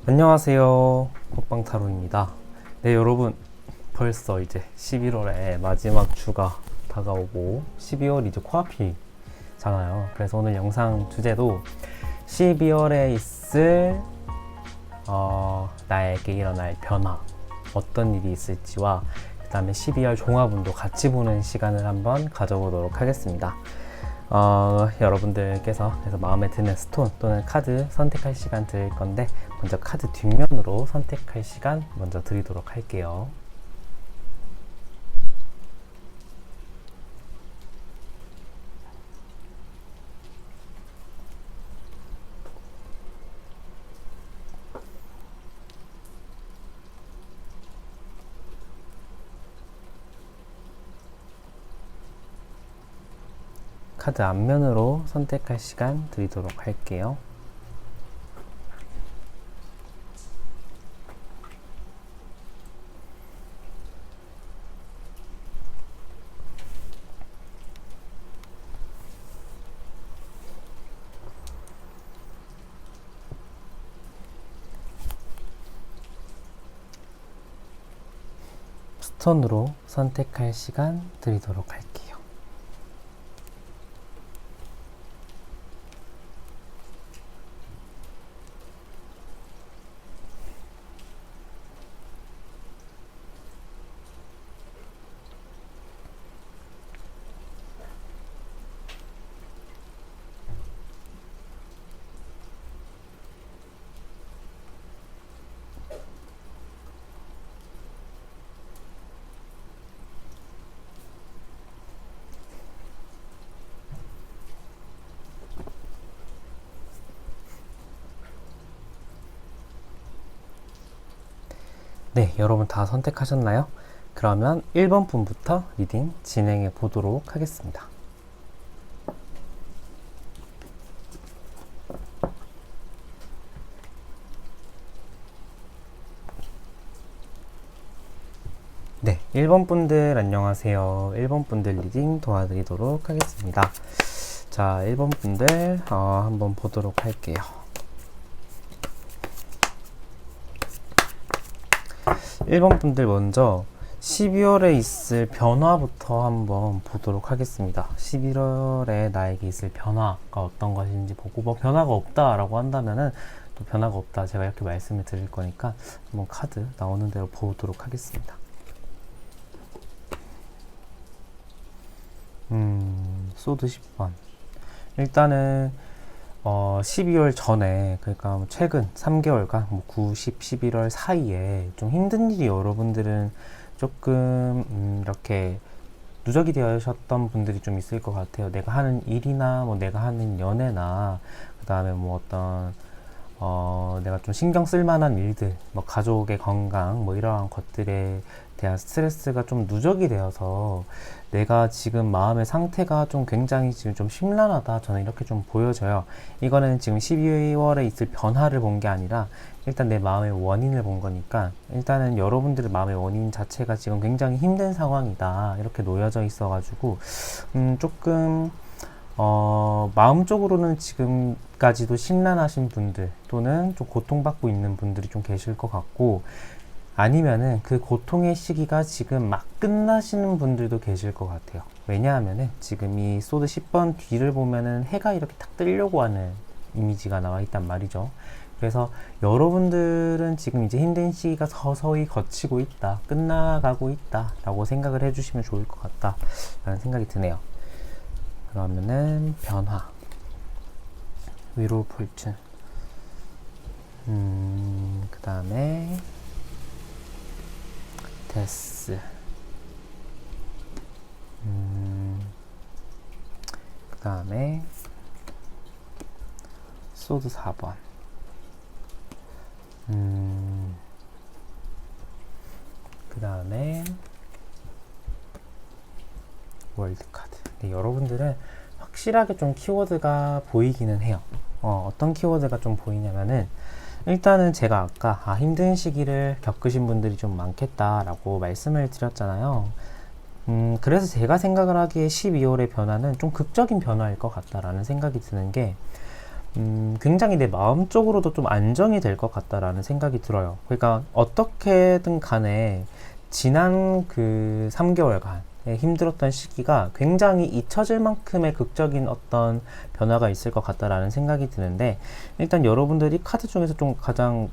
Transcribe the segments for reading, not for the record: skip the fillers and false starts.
안녕하세요. 호빵타로입니다. 네, 여러분. 벌써 이제 11월에 마지막 주가 다가오고 12월 이제 코앞이잖아요. 그래서 오늘 영상 주제도 12월에 있을 나에게 일어날 변화, 어떤 일이 있을지와 그 다음에 12월 종합운도 같이 보는 시간을 한번 가져보도록 하겠습니다. 여러분들께서 그래서 마음에 드는 스톤 또는 카드 선택할 시간 드릴 건데, 먼저 카드 뒷면으로 선택할 시간 먼저 드리도록 할게요. 카드 앞면으로 선택할 시간 드리도록 할게요. 스톤으로 선택할 시간 드리도록 할게요. 네, 여러분 다 선택하셨나요? 그러면 1번 분부터 리딩 진행해 보도록 하겠습니다. 네, 1번 분들 안녕하세요. 1번 분들 리딩 도와드리도록 하겠습니다. 자, 1번 분들 한번 보도록 할게요. 1번 분들 먼저 12월에 있을 변화부터 한번 보도록 하겠습니다. 11월에 나에게 있을 변화가 어떤 것인지 보고, 뭐 변화가 없다라고 한다면은 또 변화가 없다 제가 이렇게 말씀을 드릴 거니까 한번 카드 나오는 대로 보도록 하겠습니다. 소드 10번. 일단은 12월 전에, 그러니까 최근 3개월간 9, 10, 11월 사이에 좀 힘든 일이 여러분들은 조금 이렇게 누적이 되셨던 분들이 좀 있을 것 같아요. 내가 하는 일이나 뭐 내가 하는 연애나 그 다음에 뭐 어떤 내가 좀 신경 쓸 만한 일들, 뭐 가족의 건강, 뭐 이러한 것들에 대한 스트레스가 좀 누적이 되어서 내가 지금 마음의 상태가 좀 굉장히 지금 좀 심란하다, 저는 이렇게 좀 보여져요. 이거는 지금 12월에 있을 변화를 본 게 아니라 일단 내 마음의 원인을 본 거니까, 일단은 여러분들의 마음의 원인 자체가 지금 굉장히 힘든 상황이다, 이렇게 놓여져 있어 가지고 조금 마음적으로는 지금까지도 심란하신 분들 또는 좀 고통받고 있는 분들이 좀 계실 것 같고, 아니면은 그 고통의 시기가 지금 막 끝나시는 분들도 계실 것 같아요. 왜냐하면은 지금 이 소드 10번 뒤를 보면은 해가 이렇게 탁 뜨려고 하는 이미지가 나와 있단 말이죠. 그래서 여러분들은 지금 이제 힘든 시기가 서서히 거치고 있다, 끝나가고 있다 라고 생각을 해주시면 좋을 것 같다 라는 생각이 드네요. 그러면은 변화, 위로 폴트, 그 다음에 데스, 그 다음에 소드 4번, 그 다음에 월드 카드. 네, 여러분들은 확실하게 좀 키워드가 보이기는 해요. 어떤 키워드가 좀 보이냐면은, 일단은 제가 아까 힘든 시기를 겪으신 분들이 좀 많겠다라고 말씀을 드렸잖아요. 그래서 제가 생각을 하기에 12월의 변화는 좀 극적인 변화일 것 같다라는 생각이 드는 게, 굉장히 내 마음적으로도 좀 안정이 될 것 같다라는 생각이 들어요. 그러니까 어떻게든 간에 지난 그 3개월간 힘들었던 시기가 굉장히 잊혀질 만큼의 극적인 어떤 변화가 있을 것 같다라는 생각이 드는데, 일단 여러분들이 카드 중에서 좀 가장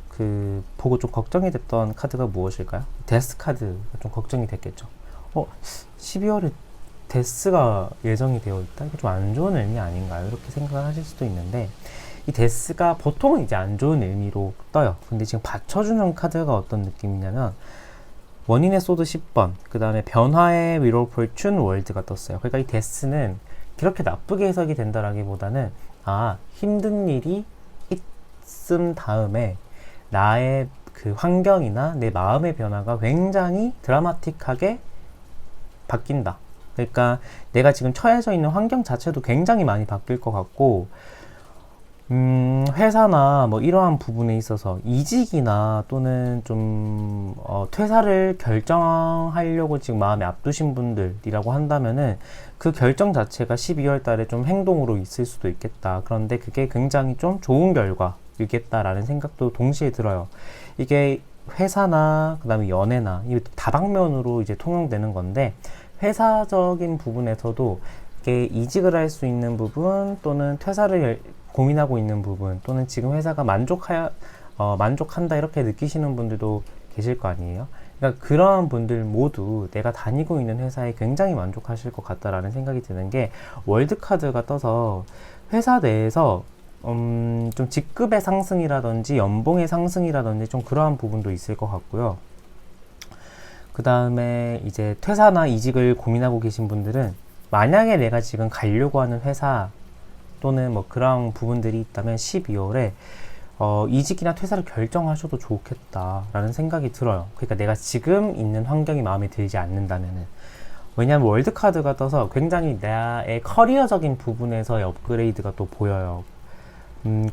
보고 좀 걱정이 됐던 카드가 무엇일까요? 데스 카드가 좀 걱정이 됐겠죠. 12월에 데스가 예정이 되어 있다? 이거 좀 안 좋은 의미 아닌가요? 이렇게 생각을 하실 수도 있는데, 이 데스가 보통은 이제 안 좋은 의미로 떠요. 근데 지금 받쳐주는 카드가 어떤 느낌이냐면, 원인의 소드 10번, 그 다음에 변화의 Wheel of Fortune 월드가 떴어요. 그러니까 이 데스는 그렇게 나쁘게 해석이 된다라기보다는, 힘든 일이 있음 다음에 나의 그 환경이나 내 마음의 변화가 굉장히 드라마틱하게 바뀐다. 그러니까 내가 지금 처해져 있는 환경 자체도 굉장히 많이 바뀔 것 같고, 회사나 뭐 이러한 부분에 있어서 이직이나 또는 좀 퇴사를 결정하려고 지금 마음에 앞두신 분들이라고 한다면은 그 결정 자체가 12월 달에 좀 행동으로 있을 수도 있겠다. 그런데 그게 굉장히 좀 좋은 결과이겠다라는 생각도 동시에 들어요. 이게 회사나 그다음에 연애나 이 다방면으로 이제 통용되는 건데, 회사적인 부분에서도 이게 이직을 할 수 있는 부분 또는 퇴사를 고민하고 있는 부분 또는 지금 회사가 만족한다 이렇게 느끼시는 분들도 계실 거 아니에요. 그러니까 그런 분들 모두 내가 다니고 있는 회사에 굉장히 만족하실 것 같다라는 생각이 드는 게, 월드 카드가 떠서 회사 내에서 좀 직급의 상승이라든지 연봉의 상승이라든지 좀 그러한 부분도 있을 것 같고요. 그 다음에 이제 퇴사나 이직을 고민하고 계신 분들은 만약에 내가 지금 가려고 하는 회사 또는 뭐 그런 부분들이 있다면 12월에 이직이나 퇴사를 결정하셔도 좋겠다라는 생각이 들어요. 그러니까 내가 지금 있는 환경이 마음에 들지 않는다면은. 왜냐하면 월드카드가 떠서 굉장히 나의 커리어적인 부분에서의 업그레이드가 또 보여요.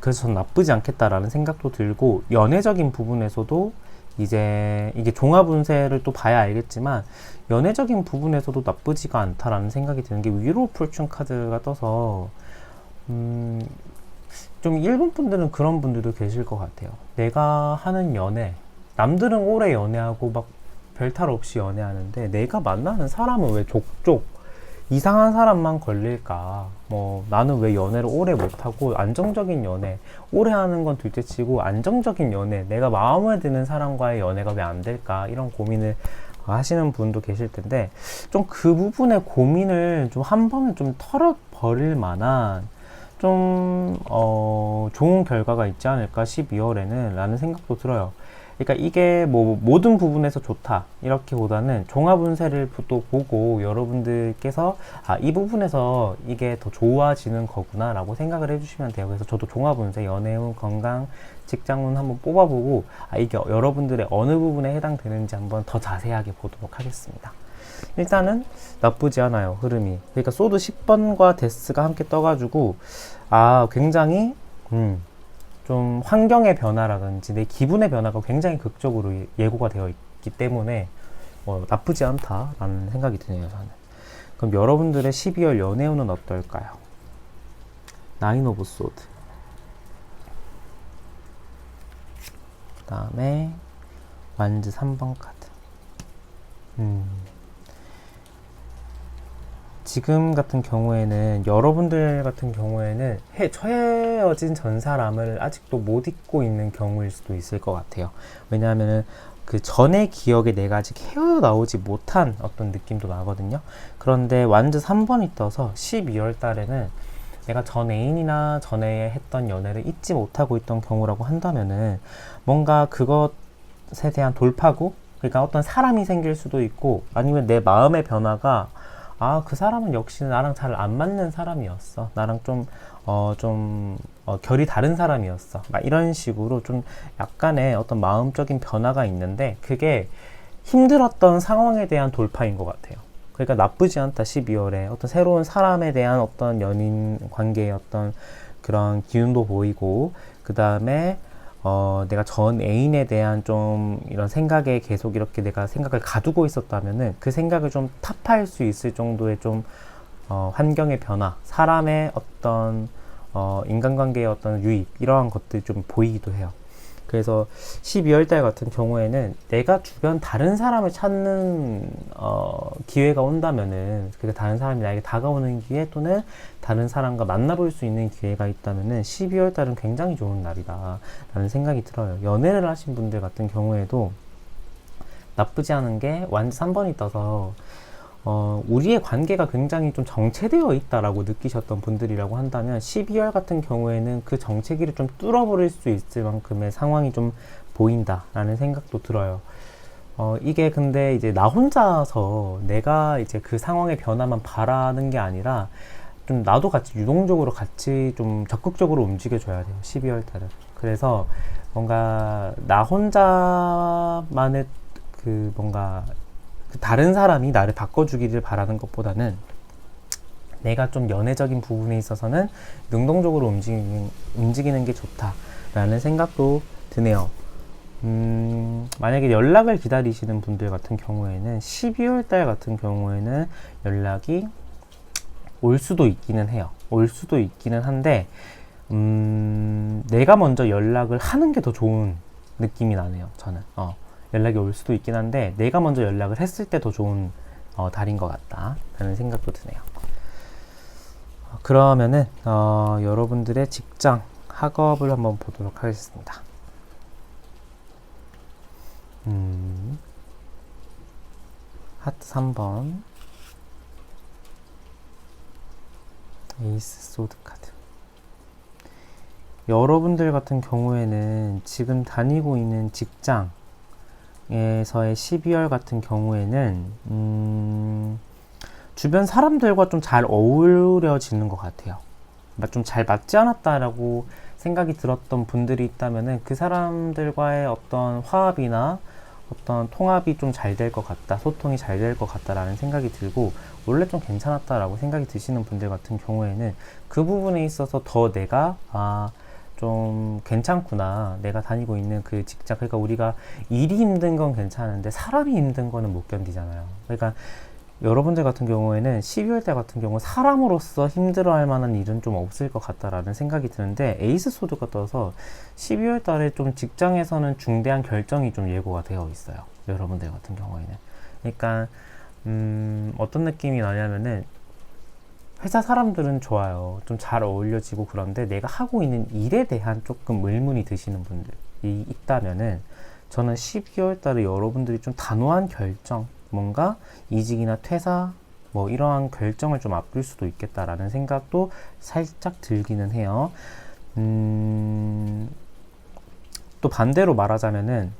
그래서 전 나쁘지 않겠다라는 생각도 들고, 연애적인 부분에서도 이제 이게 종합운세를 또 봐야 알겠지만 연애적인 부분에서도 나쁘지가 않다라는 생각이 드는 게, 위로 풀춘 카드가 떠서 좀 일본 분들은 그런 분들도 계실 것 같아요. 내가 하는 연애, 남들은 오래 연애하고 막 별탈 없이 연애하는데 내가 만나는 사람은 왜 족족 이상한 사람만 걸릴까? 뭐 나는 왜 연애를 오래 못하고, 안정적인 연애 오래 하는 건 둘째치고 안정적인 연애, 내가 마음에 드는 사람과의 연애가 왜 안 될까? 이런 고민을 하시는 분도 계실 텐데, 좀 그 부분의 고민을 좀 한 번은 좀 털어버릴 만한 좀 좋은 결과가 있지 않을까 12월에는 라는 생각도 들어요. 그러니까 이게 뭐 모든 부분에서 좋다 이렇게보다는 종합운세를 또 보고 여러분들께서 이 부분에서 이게 더 좋아지는 거구나 라고 생각을 해주시면 돼요. 그래서 저도 종합운세, 연애운, 건강, 직장운 한번 뽑아보고 이게 여러분들의 어느 부분에 해당되는지 한번 더 자세하게 보도록 하겠습니다. 일단은 나쁘지 않아요, 흐름이. 그러니까 소드 10번과 데스가 함께 떠가지고 굉장히 좀 환경의 변화라든지 내 기분의 변화가 굉장히 극적으로 예고가 되어 있기 때문에 나쁘지 않다라는 생각이 드네요, 저는. 그럼 여러분들의 12월 연애운은 어떨까요? 나인 오브 소드, 그 다음에 완즈 3번 카드. 지금 같은 경우에는, 여러분들 같은 경우에는 처해진 전 사람을 아직도 못 잊고 있는 경우일 수도 있을 것 같아요. 왜냐하면은 그 전의 기억에 내가 아직 헤어나오지 못한 어떤 느낌도 나거든요. 그런데 완즈 3번이 떠서 12월 달에는 내가 전 애인이나 전에 했던 연애를 잊지 못하고 있던 경우라고 한다면은 뭔가 그것에 대한 돌파구, 그러니까 어떤 사람이 생길 수도 있고, 아니면 내 마음의 변화가 그 사람은 역시 나랑 잘 안 맞는 사람이었어. 나랑 결이 다른 사람이었어. 막 이런 식으로 좀 약간의 어떤 마음적인 변화가 있는데, 그게 힘들었던 상황에 대한 돌파인 것 같아요. 그러니까 나쁘지 않다, 12월에. 어떤 새로운 사람에 대한 어떤 연인 관계의 어떤 그런 기운도 보이고, 그 다음에 내가 전 애인에 대한 좀 이런 생각에 계속 이렇게 내가 생각을 가두고 있었다면은 그 생각을 좀 타파할 수 있을 정도의 좀 환경의 변화, 사람의 어떤 인간관계의 어떤 유입 이러한 것들이 좀 보이기도 해요. 그래서 12월 달 같은 경우에는 내가 주변 다른 사람을 찾는 기회가 온다면은, 그러니까 다른 사람이 나에게 다가오는 기회 또는 다른 사람과 만나볼 수 있는 기회가 있다면은 12월 달은 굉장히 좋은 날이다 라는 생각이 들어요. 연애를 하신 분들 같은 경우에도 나쁘지 않은 게 완전 3번이 떠서 우리의 관계가 굉장히 좀 정체되어 있다라고 느끼셨던 분들이라고 한다면 12월 같은 경우에는 그 정체기를 좀 뚫어버릴 수 있을 만큼의 상황이 좀 보인다라는 생각도 들어요. 이게 근데 이제 나 혼자서 내가 이제 그 상황의 변화만 바라는 게 아니라 좀 나도 같이 유동적으로 같이 좀 적극적으로 움직여줘야 돼요. 12월 달은. 그래서 뭔가 나 혼자만의 그 뭔가 다른 사람이 나를 바꿔주기를 바라는 것보다는 내가 좀 연애적인 부분에 있어서는 능동적으로 움직이는 게 좋다라는 생각도 드네요. 만약에 연락을 기다리시는 분들 같은 경우에는 12월 달 같은 경우에는 연락이 올 수도 있기는 해요. 올 수도 있기는 한데 내가 먼저 연락을 하는 게 더 좋은 느낌이 나네요. 저는 연락이 올 수도 있긴 한데 내가 먼저 연락을 했을 때 더 좋은 달인 것 같다 라는 생각도 드네요. 그러면은 여러분들의 직장, 학업을 한번 보도록 하겠습니다. 하트 3번, 에이스 소드 카드. 여러분들 같은 경우에는 지금 다니고 있는 직장 에서의 12월 같은 경우에는 주변 사람들과 좀 잘 어우러지는 것 같아요. 좀 잘 맞지 않았다라고 생각이 들었던 분들이 있다면은 그 사람들과의 어떤 화합이나 어떤 통합이 좀 잘 될 것 같다, 소통이 잘 될 것 같다라는 생각이 들고, 원래 좀 괜찮았다라고 생각이 드시는 분들 같은 경우에는 그 부분에 있어서 더 내가 좀 괜찮구나, 내가 다니고 있는 그 직장, 그러니까 우리가 일이 힘든 건 괜찮은데 사람이 힘든 거는 못 견디잖아요. 그러니까 여러분들 같은 경우에는 12월 달 같은 경우 사람으로서 힘들어할 만한 일은 좀 없을 것 같다라는 생각이 드는데, 에이스 소드가 떠서 12월 달에 좀 직장에서는 중대한 결정이 좀 예고가 되어 있어요. 여러분들 같은 경우에는. 그러니까 어떤 느낌이 나냐면은, 회사 사람들은 좋아요. 좀 잘 어울려지고 그런데 내가 하고 있는 일에 대한 조금 의문이 드시는 분들이 있다면은, 저는 12월 달에 여러분들이 좀 단호한 결정, 뭔가 이직이나 퇴사 뭐 이러한 결정을 좀 앞둘 수도 있겠다라는 생각도 살짝 들기는 해요. 또 반대로 말하자면은,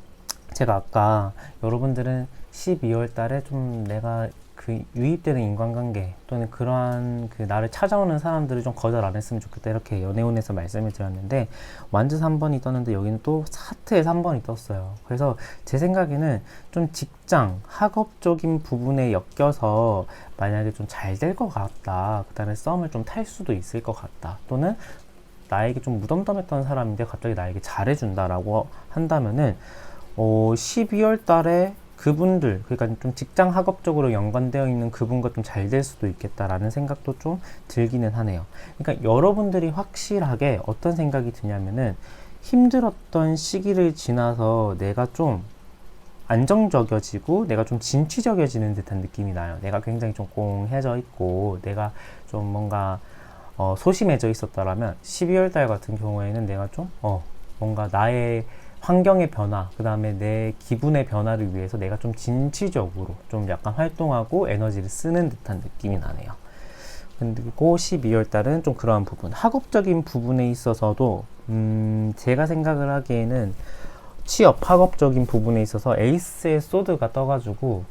제가 아까 여러분들은 12월 달에 좀 내가 그 유입되는 인간관계 또는 그러한 그 나를 찾아오는 사람들을 좀 거절 안 했으면 좋겠다, 이렇게 연애운에서 말씀을 드렸는데, 완즈 3번이 떴는데 여기는 또 하트에 3번이 떴어요. 그래서 제 생각에는 좀 직장, 학업적인 부분에 엮여서 만약에 좀 잘 될 것 같다, 그 다음에 썸을 좀 탈 수도 있을 것 같다, 또는 나에게 좀 무덤덤했던 사람인데 갑자기 나에게 잘해준다라고 한다면은 12월 달에 그분들, 그러니까 좀 직장 학업적으로 연관되어 있는 그분과 좀 잘 될 수도 있겠다라는 생각도 좀 들기는 하네요. 그러니까 여러분들이 확실하게 어떤 생각이 드냐면은, 힘들었던 시기를 지나서 내가 좀 안정적이어지고 내가 좀 진취적이어지는 듯한 느낌이 나요. 내가 굉장히 좀 꽁해져 있고 내가 좀 뭔가 소심해져 있었다라면 12월 달 같은 경우에는 내가 좀 뭔가 나의 환경의 변화, 그 다음에 내 기분의 변화를 위해서 내가 좀 진취적으로 좀 약간 활동하고 에너지를 쓰는 듯한 느낌이 나네요. 그리고 12월 달은 좀 그러한 부분, 학업적인 부분에 있어서도 제가 생각을 하기에는 취업, 학업적인 부분에 있어서 에이스의 소드가 떠가지고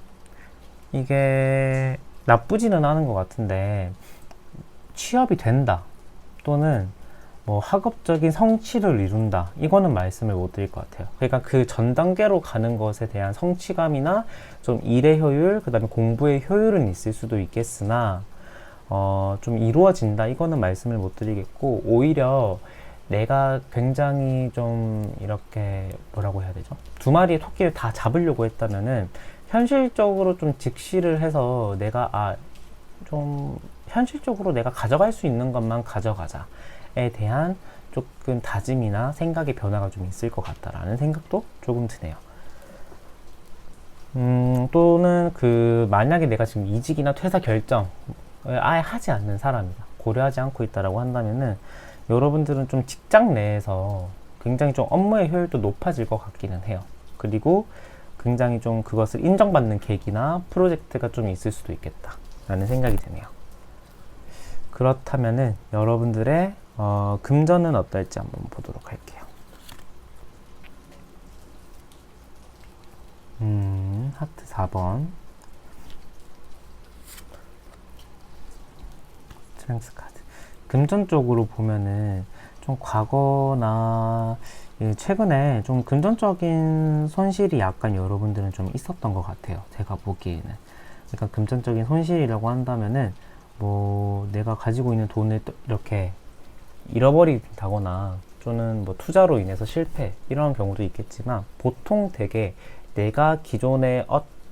이게 나쁘지는 않은 것 같은데, 취업이 된다 또는 뭐 학업적인 성취를 이룬다, 이거는 말씀을 못 드릴 것 같아요. 그러니까 그 전 단계로 가는 것에 대한 성취감이나 좀 일의 효율, 그 다음에 공부의 효율은 있을 수도 있겠으나 좀 이루어진다, 이거는 말씀을 못 드리겠고, 오히려 내가 굉장히 좀 이렇게 뭐라고 해야 되죠? 두 마리의 토끼를 다 잡으려고 했다면은 현실적으로 좀 직시를 해서, 내가 좀 현실적으로 내가 가져갈 수 있는 것만 가져가자, 이렇게 좀 생각을 하는 게 좋을 것 같아요. 그러니까 좀 현실적으로 내가 가져갈 수 있는 것만 가져가자, 이렇게 좀 생각을 하는 게 좋을 것 같아요. 대한 조금 다짐이나 생각의 변화가 좀 있을 것 같다라는 생각도 조금 드네요. 또는 만약에 내가 지금 이직이나 퇴사 결정을 아예 하지 않는 사람이다, 고려하지 않고 있다라고 한다면은 여러분들은 좀 직장 내에서 굉장히 좀 업무의 효율도 높아질 것 같기는 해요. 그리고 굉장히 좀 그것을 인정받는 계기나 프로젝트가 좀 있을 수도 있겠다 라는 생각이 드네요. 그렇다면은 여러분들의 금전은 어떨지 한번 보도록 할게요. 하트 4번. 스트렝스 카드. 금전적으로 보면은 좀 과거나 최근에 좀 금전적인 손실이 약간 여러분들은 좀 있었던 것 같아요. 제가 보기에는. 그러니까 금전적인 손실이라고 한다면은 뭐 내가 가지고 있는 돈을 이렇게 잃어버린다거나 또는 뭐 투자로 인해서 실패 이런 경우도 있겠지만 보통 되게 내가 기존에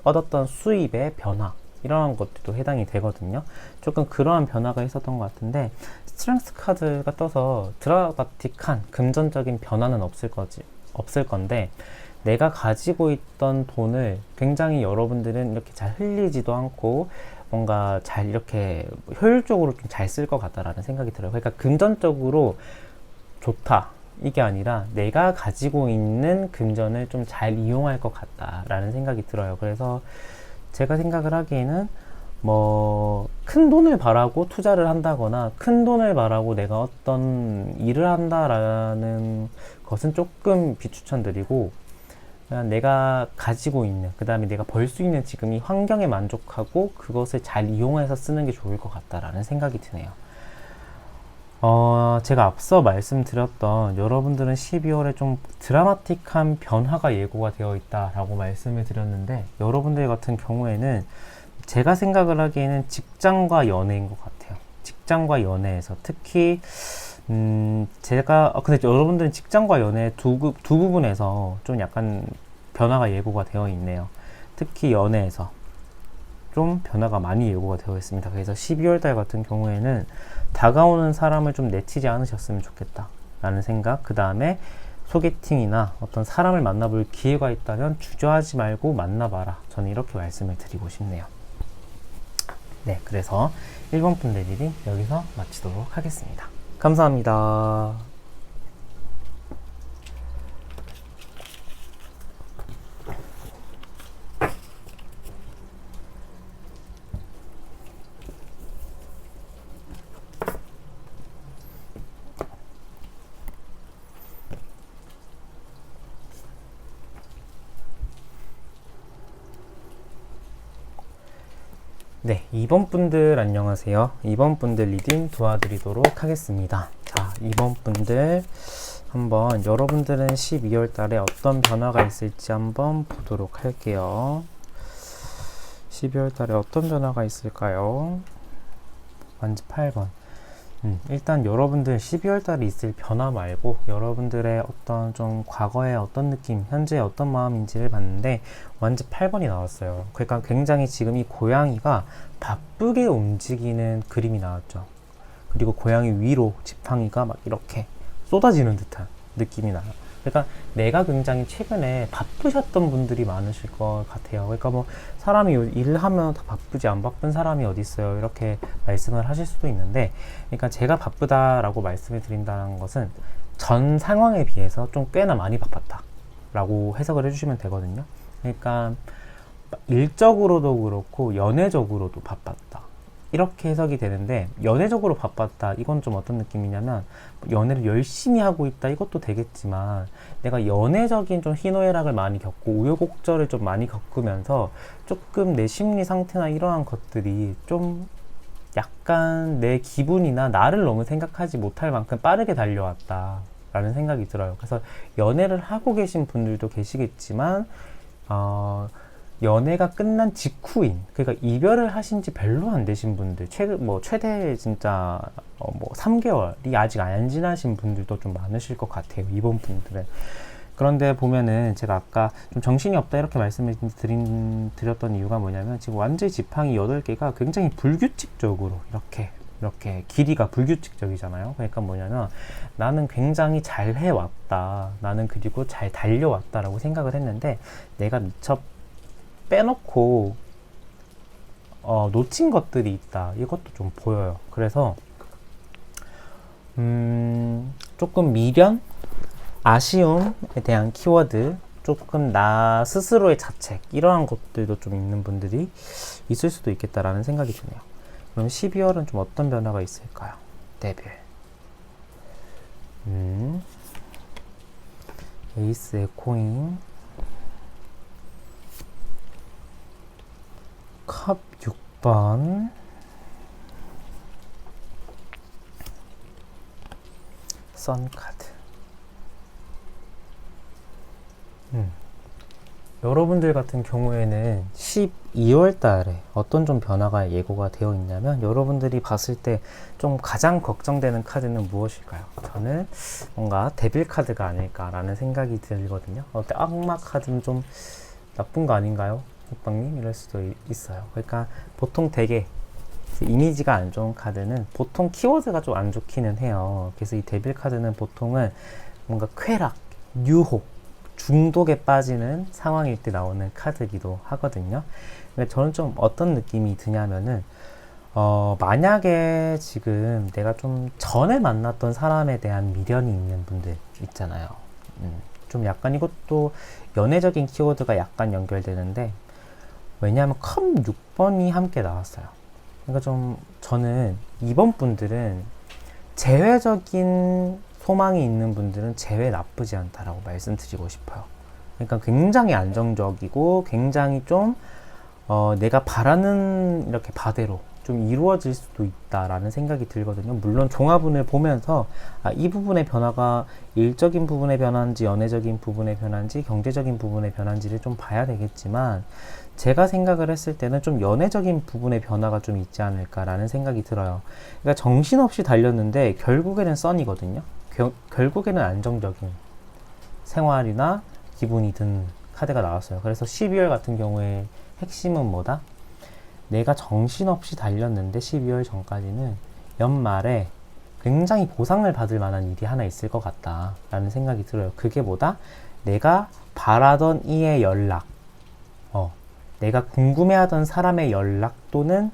얻었던 수입의 변화 이러한 것들도 해당이 되거든요. 조금 그러한 변화가 있었던 것 같은데 스트렝스 카드가 떠서 드라마틱한 금전적인 변화는 없을 건데 내가 가지고 있던 돈을 굉장히 여러분들은 이렇게 잘 흘리지도 않고 뭔가 잘 이렇게 효율적으로 좀 잘 쓸 것 같다라는 생각이 들어요. 그러니까 금전적으로 좋다 이게 아니라 내가 가지고 있는 금전을 좀 잘 이용할 것 같다라는 생각이 들어요. 그래서 제가 생각을 하기에는 뭐 큰 돈을 바라고 투자를 한다거나 큰 돈을 바라고 내가 어떤 일을 한다라는 것은 조금 비추천드리고, 그냥 내가 가지고 있는, 그 다음에 내가 벌 수 있는 지금 이 환경에 만족하고 그것을 잘 이용해서 쓰는 게 좋을 것 같다라는 생각이 드네요. 제가 앞서 말씀드렸던 여러분들은 12월에 좀 드라마틱한 변화가 예고가 되어 있다라고 말씀을 드렸는데, 여러분들 같은 경우에는 제가 생각을 하기에는 직장과 연애인 것 같아요. 직장과 연애에서 특히 근데 여러분들은 직장과 연애 두 부분에서 좀 약간 변화가 예고가 되어 있네요. 특히 연애에서 좀 변화가 많이 예고가 되어 있습니다. 그래서 12월 달 같은 경우에는 다가오는 사람을 좀 내치지 않으셨으면 좋겠다 라는 생각, 그 다음에 소개팅이나 어떤 사람을 만나볼 기회가 있다면 주저하지 말고 만나봐라, 저는 이렇게 말씀을 드리고 싶네요. 네, 그래서 1번 분들 리딩 여기서 마치도록 하겠습니다. 감사합니다. 네, 2번 분들 안녕하세요. 2번 분들 리딩 도와드리도록 하겠습니다. 자, 2번 분들 한번 여러분들은 12월 달에 어떤 변화가 있을지 한번 보도록 할게요. 12월 달에 어떤 변화가 있을까요? 완지 8번. 일단 여러분들 12월 달에 있을 변화 말고 여러분들의 어떤 좀 과거의 어떤 느낌, 현재 어떤 마음인지를 봤는데 완지 8번이 나왔어요. 그러니까 굉장히 지금 이 고양이가 바쁘게 움직이는 그림이 나왔죠. 그리고 고양이 위로 지팡이가 막 이렇게 쏟아지는 듯한 느낌이 나요. 그러니까 내가 굉장히 최근에 바쁘셨던 분들이 많으실 것 같아요. 그러니까 뭐 사람이 일을 하면 다 바쁘지 안 바쁜 사람이 어디 있어요, 이렇게 말씀을 하실 수도 있는데, 그러니까 제가 바쁘다라고 말씀을 드린다는 것은 전 상황에 비해서 좀 꽤나 많이 바빴다 라고 해석을 해주시면 되거든요. 그러니까 일적으로도 그렇고 연애적으로도 바빴다 이렇게 해석이 되는데, 연애적으로 바빴다 이건 좀 어떤 느낌이냐면 연애를 열심히 하고 있다 이것도 되겠지만 내가 연애적인 좀 희노애락을 많이 겪고 우여곡절을 좀 많이 겪으면서 조금 내 심리 상태나 이러한 것들이 좀 약간 내 기분이나 나를 너무 생각하지 못할 만큼 빠르게 달려왔다 라는 생각이 들어요. 그래서 연애를 하고 계신 분들도 계시겠지만 연애가 끝난 직후인, 그러니까 이별을 하신 지 별로 안 되신 분들, 최대 진짜 뭐 3개월이 아직 안 지나신 분들도 좀 많으실 것 같아요, 이번 분들은. 그런데 보면은 제가 아까 좀 정신이 없다 이렇게 말씀을 드렸던 이유가 뭐냐면 지금 완전 지팡이 8개가 굉장히 불규칙적으로 이렇게 이렇게 길이가 불규칙적이잖아요. 그러니까 뭐냐면 나는 굉장히 잘 해왔다. 나는 그리고 잘 달려왔다라고 생각을 했는데 내가 미처 빼놓고 놓친 것들이 있다. 이것도 좀 보여요. 그래서 조금 미련, 아쉬움에 대한 키워드, 조금 나 스스로의 자책 이러한 것들도 좀 있는 분들이 있을 수도 있겠다라는 생각이 드네요. 그럼 12월은 좀 어떤 변화가 있을까요? 데빌, 에이스의 코인, 컵 6번, 선카드. 여러분들 같은 경우에는 12월 달에 어떤 좀 변화가 예고가 되어 있냐면, 여러분들이 봤을 때 좀 가장 걱정되는 카드는 무엇일까요? 저는 뭔가 데빌 카드가 아닐까라는 생각이 들거든요. 악마 카드는 좀 나쁜 거 아닌가요? 국방님? 이럴 수도 있어요. 그러니까 보통 되게 이미지가 안 좋은 카드는 보통 키워드가 좀 안 좋기는 해요. 그래서 이 데빌 카드는 보통은 뭔가 쾌락, 유혹, 중독에 빠지는 상황일 때 나오는 카드이기도 하거든요. 근데 저는 좀 어떤 느낌이 드냐면은 만약에 지금 내가 좀 전에 만났던 사람에 대한 미련이 있는 분들 있잖아요. 좀 약간 이것도 연애적인 키워드가 약간 연결되는데, 왜냐하면 컵 6번이 함께 나왔어요. 그러니까 좀 저는 이번 분들은 재회적인 소망이 있는 분들은 재회 나쁘지 않다라고 말씀드리고 싶어요. 그러니까 굉장히 안정적이고 굉장히 좀 내가 바라는 이렇게 바대로 좀 이루어질 수도 있다라는 생각이 들거든요. 물론 종합운을 보면서 이 부분의 변화가 일적인 부분의 변화인지 연애적인 부분의 변화인지 경제적인 부분의 변화인지를 좀 봐야 되겠지만, 제가 생각을 했을 때는 좀 연애적인 부분의 변화가 좀 있지 않을까라는 생각이 들어요. 그러니까 정신없이 달렸는데 결국에는 썬이거든요. 결국에는 안정적인 생활이나 기분이 든 카드가 나왔어요. 그래서 12월 같은 경우에 핵심은 뭐다? 내가 정신없이 달렸는데 12월 전까지는 연말에 굉장히 보상을 받을 만한 일이 하나 있을 것 같다라는 생각이 들어요. 그게 뭐다? 내가 바라던 이의 연락, 내가 궁금해하던 사람의 연락 또는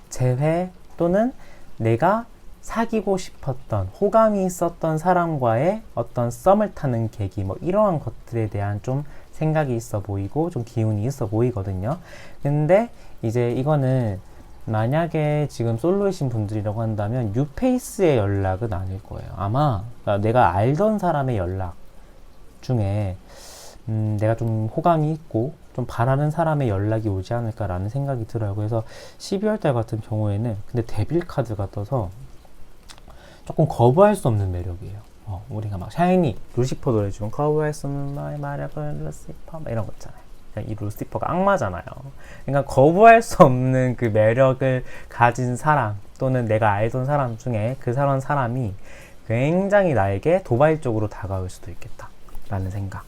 재회 또는 내가 사귀고 싶었던, 호감이 있었던 사람과의 어떤 썸을 타는 계기, 뭐 이러한 것들에 대한 좀 생각이 있어 보이고 좀 기운이 있어 보이거든요. 근데 이제 이거는 만약에 지금 솔로이신 분들이라고 한다면 뉴페이스의 연락은 아닐 거예요. 아마 내가 알던 사람의 연락 중에 내가 좀 호감이 있고 좀 바라는 사람의 연락이 오지 않을까라는 생각이 들어요. 그래서 12월 달 같은 경우에는 근데 데빌 카드가 떠서 조금 거부할 수 없는 매력이에요. 우리가 막 샤이니, 루시퍼 노래 중에 거부할 수 없는 나의 마력은 루시퍼 이런 거 있잖아요. 이 루시퍼가 악마잖아요. 그러니까 거부할 수 없는 그 매력을 가진 사람 또는 내가 알던 사람 중에 그 사람이 굉장히 나에게 도발적으로 다가올 수도 있겠다라는 생각.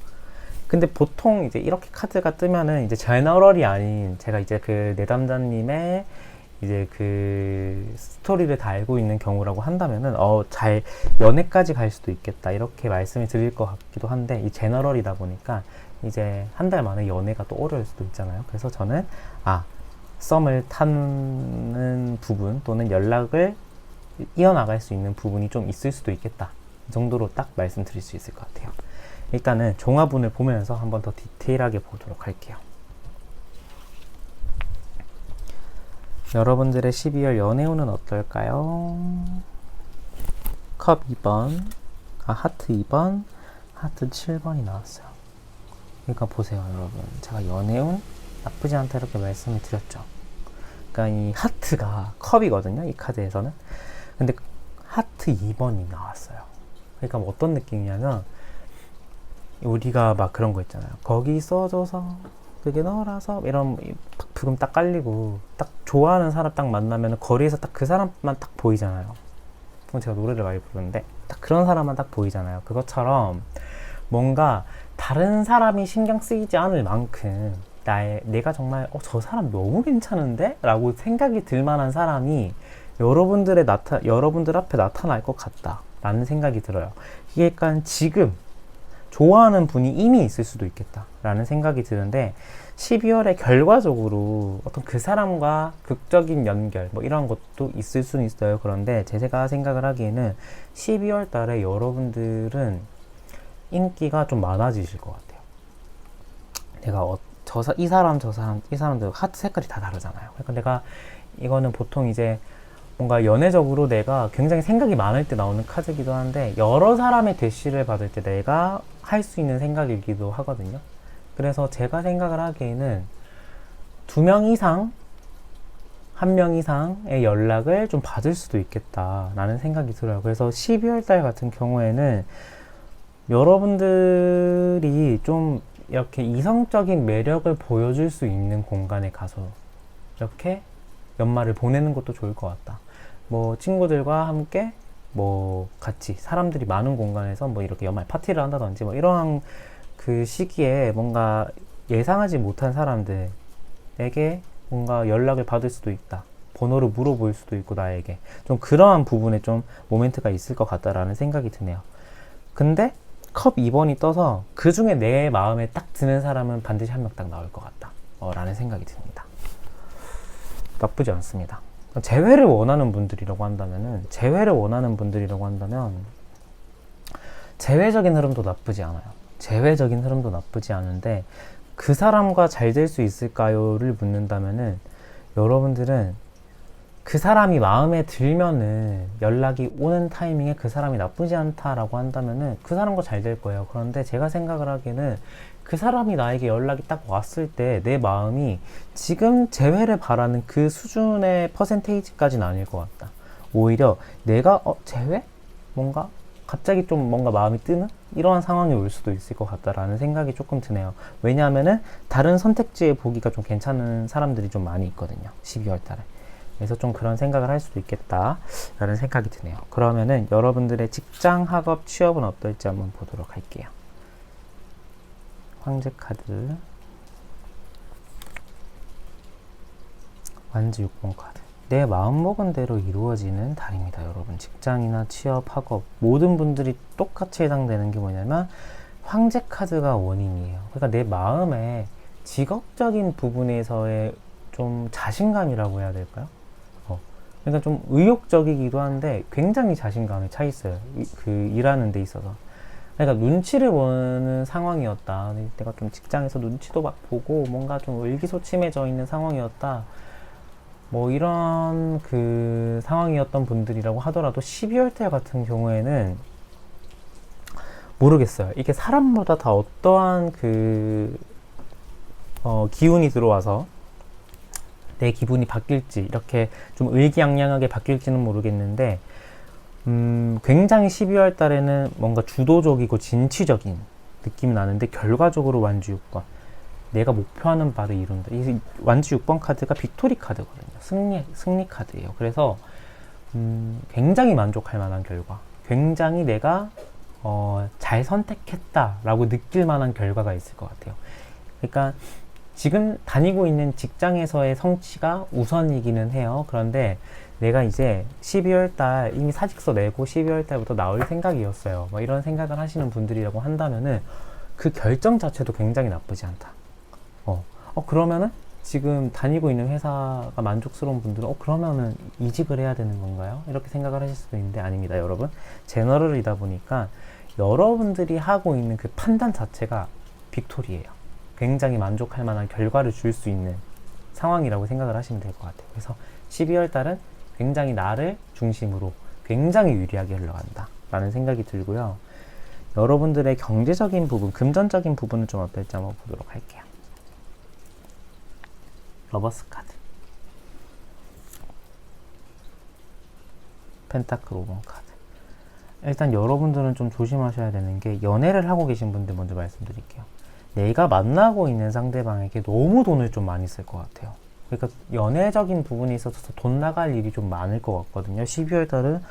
근데 보통 이제 이렇게 카드가 뜨면은 이제 제너럴이 아닌, 제가 이제 그 내담자님의 이제 그 스토리를 다 알고 있는 경우라고 한다면은 잘 연애까지 갈 수도 있겠다 이렇게 말씀을 드릴 것 같기도 한데, 이 제너럴이다 보니까 이제 한 달 만에 연애가 또 어려울 수도 있잖아요. 그래서 저는 썸을 타는 부분 또는 연락을 이어나갈 수 있는 부분이 좀 있을 수도 있겠다, 이 정도로 딱 말씀드릴 수 있을 것 같아요. 일단은 종합운을 보면서 한번 더 디테일하게 보도록 할게요. 여러분들의 12월 연애운은 어떨까요? 컵 2번, 하트 2번, 하트 7번이 나왔어요. 그러니까 보세요, 여러분. 제가 연애운 나쁘지 않다 이렇게 말씀을 드렸죠. 그러니까 이 하트가 컵이거든요, 이 카드에서는. 근데 하트 2번이 나왔어요. 그러니까 뭐 어떤 느낌이냐면, 우리가 막 그런 거 있잖아요. 거기 써줘서 그게 너라서 이런 부금 딱 깔리고 딱 좋아하는 사람 딱 만나면 거리에서 딱 그 사람만 딱 보이잖아요. 제가 노래를 많이 부르는데 딱 그런 사람만 딱 보이잖아요. 그것처럼 뭔가 다른 사람이 신경 쓰이지 않을 만큼 내가 정말 저 사람 너무 괜찮은데? 라고 생각이 들 만한 사람이 여러분들 앞에 나타날 것 같다라는 생각이 들어요. 이게 약간 지금 좋아하는 분이 이미 있을 수도 있겠다라는 생각이 드는데 12월에 결과적으로 어떤 그 사람과 극적인 연결 뭐 이런 것도 있을 수는 있어요. 그런데 제가 생각을 하기에는 12월 달에 여러분들은 인기가 좀 많아지실 것 같아요. 내가 이 사람들 하트 색깔이 다 다르잖아요. 그러니까 내가 이거는 보통 이제 뭔가 연애적으로 내가 굉장히 생각이 많을 때 나오는 카드이기도 한데 여러 사람의 대시를 받을 때 내가 할 수 있는 생각이기도 하거든요. 그래서 제가 생각을 하기에는 2명 이상, 1명 이상의 연락을 좀 받을 수도 있겠다라는 생각이 들어요. 그래서 12월 달 같은 경우에는 여러분들이 좀 이렇게 이성적인 매력을 보여줄 수 있는 공간에 가서 이렇게 연말을 보내는 것도 좋을 것 같다. 뭐 친구들과 함께 뭐 같이 사람들이 많은 공간에서 뭐 이렇게 연말 파티를 한다든지 뭐 이러한 그 시기에 뭔가 예상하지 못한 사람들에게 뭔가 연락을 받을 수도 있다. 번호를 물어볼 수도 있고 나에게 좀 그러한 부분에 좀 모멘트가 있을 것 같다라는 생각이 드네요. 근데 컵 2번이 떠서 그 중에 내 마음에 딱 드는 사람은 반드시 한 명 딱 나올 것 같다 라는 생각이 듭니다. 나쁘지 않습니다. 재회를 원하는 분들이라고 한다면 재회적인 흐름도 나쁘지 않아요. 재회적인 흐름도 나쁘지 않은데 그 사람과 잘 될 수 있을까요를 묻는다면은 여러분들은 그 사람이 마음에 들면은 연락이 오는 타이밍에 그 사람이 나쁘지 않다라고 한다면은 그 사람과 잘 될 거예요. 그런데 제가 생각을 하기에는 그 사람이 나에게 연락이 딱 왔을 때 내 마음이 지금 재회를 바라는 그 수준의 퍼센테이지까지는 아닐 것 같다. 오히려 내가 재회? 뭔가 갑자기 좀 뭔가 마음이 뜨는? 이러한 상황이 올 수도 있을 것 같다라는 생각이 조금 드네요. 왜냐하면은 다른 선택지에 보기가 좀 괜찮은 사람들이 좀 많이 있거든요. 12월 달에. 그래서 좀 그런 생각을 할 수도 있겠다라는 생각이 드네요. 그러면은 여러분들의 직장, 학업, 취업은 어떨지 한번 보도록 할게요. 황제 카드, 완지 6번 카드. 내 마음먹은 대로 이루어지는 달입니다, 여러분. 직장이나 취업, 학업 모든 분들이 똑같이 해당되는 게 뭐냐면 황제 카드가 원인이에요. 그러니까 내 마음에 직업적인 부분에서의 좀 자신감이라고 해야 될까요? 그러니까 좀 의욕적이기도 한데 굉장히 자신감에 차 있어요. 그 일하는 데 있어서. 그러니까 눈치를 보는 상황이었다. 내가 좀 직장에서 눈치도 막 보고 뭔가 좀 의기소침해져 있는 상황이었다. 뭐 이런 그 상황이었던 분들이라고 하더라도 12월 달 같은 경우에는 모르겠어요. 이게 사람마다 다 어떠한 그 기운이 들어와서 내 기분이 바뀔지 이렇게 좀 의기양양하게 바뀔지는 모르겠는데 굉장히 12월 달에는 뭔가 주도적이고 진취적인 느낌이 나는데 결과적으로 완주 6번 내가 목표하는 바를 이룬다. 이 완주 6번 카드가 빅토리 카드거든요. 승리 카드예요. 그래서 굉장히 만족할 만한 결과, 굉장히 내가 잘 선택했다라고 느낄 만한 결과가 있을 것 같아요. 그러니까 지금 다니고 있는 직장에서의 성취가 우선이기는 해요. 그런데 내가 이제 12월 달 이미 사직서 내고 12월 달부터 나올 생각이었어요. 뭐 이런 생각을 하시는 분들이라고 한다면은 그 결정 자체도 굉장히 나쁘지 않다. 그러면은 지금 다니고 있는 회사가 만족스러운 분들은 그러면은 이직을 해야 되는 건가요? 이렇게 생각을 하실 수도 있는데 아닙니다, 여러분. 제너럴이다 보니까 여러분들이 하고 있는 그 판단 자체가 빅토리예요. 굉장히 만족할 만한 결과를 줄 수 있는 상황이라고 생각을 하시면 될 것 같아요. 그래서 12월 달은 굉장히 나를 중심으로 굉장히 유리하게 흘러간다 라는 생각이 들고요. 여러분들의 경제적인 부분, 금전적인 부분은 좀 어떨지 한번 보도록 할게요. 러버스 카드, 펜타클 5번 카드. 일단 여러분들은 좀 조심하셔야 되는 게 연애를 하고 계신 분들 먼저 말씀드릴게요. 내가 만나고 있는 상대방에게 너무 돈을 좀 많이 쓸 것 같아요. 그러니까 연애적인 부분에 있어서 돈 나갈 일이 좀 많을 것 같거든요. 12월 달은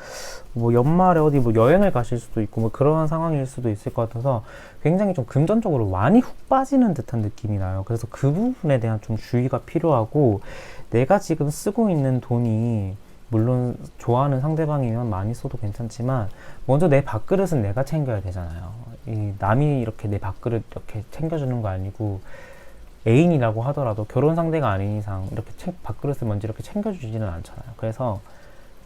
뭐 연말에 어디 뭐 여행을 가실 수도 있고 뭐 그런 상황일 수도 있을 것 같아서 굉장히 좀 금전적으로 많이 훅 빠지는 듯한 느낌이 나요. 그래서 그 부분에 대한 좀 주의가 필요하고 내가 지금 쓰고 있는 돈이 물론 좋아하는 상대방이면 많이 써도 괜찮지만 먼저 내 밥그릇은 내가 챙겨야 되잖아요. 이 남이 이렇게 내 밥그릇 이렇게 챙겨주는 거 아니고 애인이라고 하더라도 결혼 상대가 아닌 이상 이렇게 밥그릇을 먼저 이렇게 챙겨주지는 않잖아요. 그래서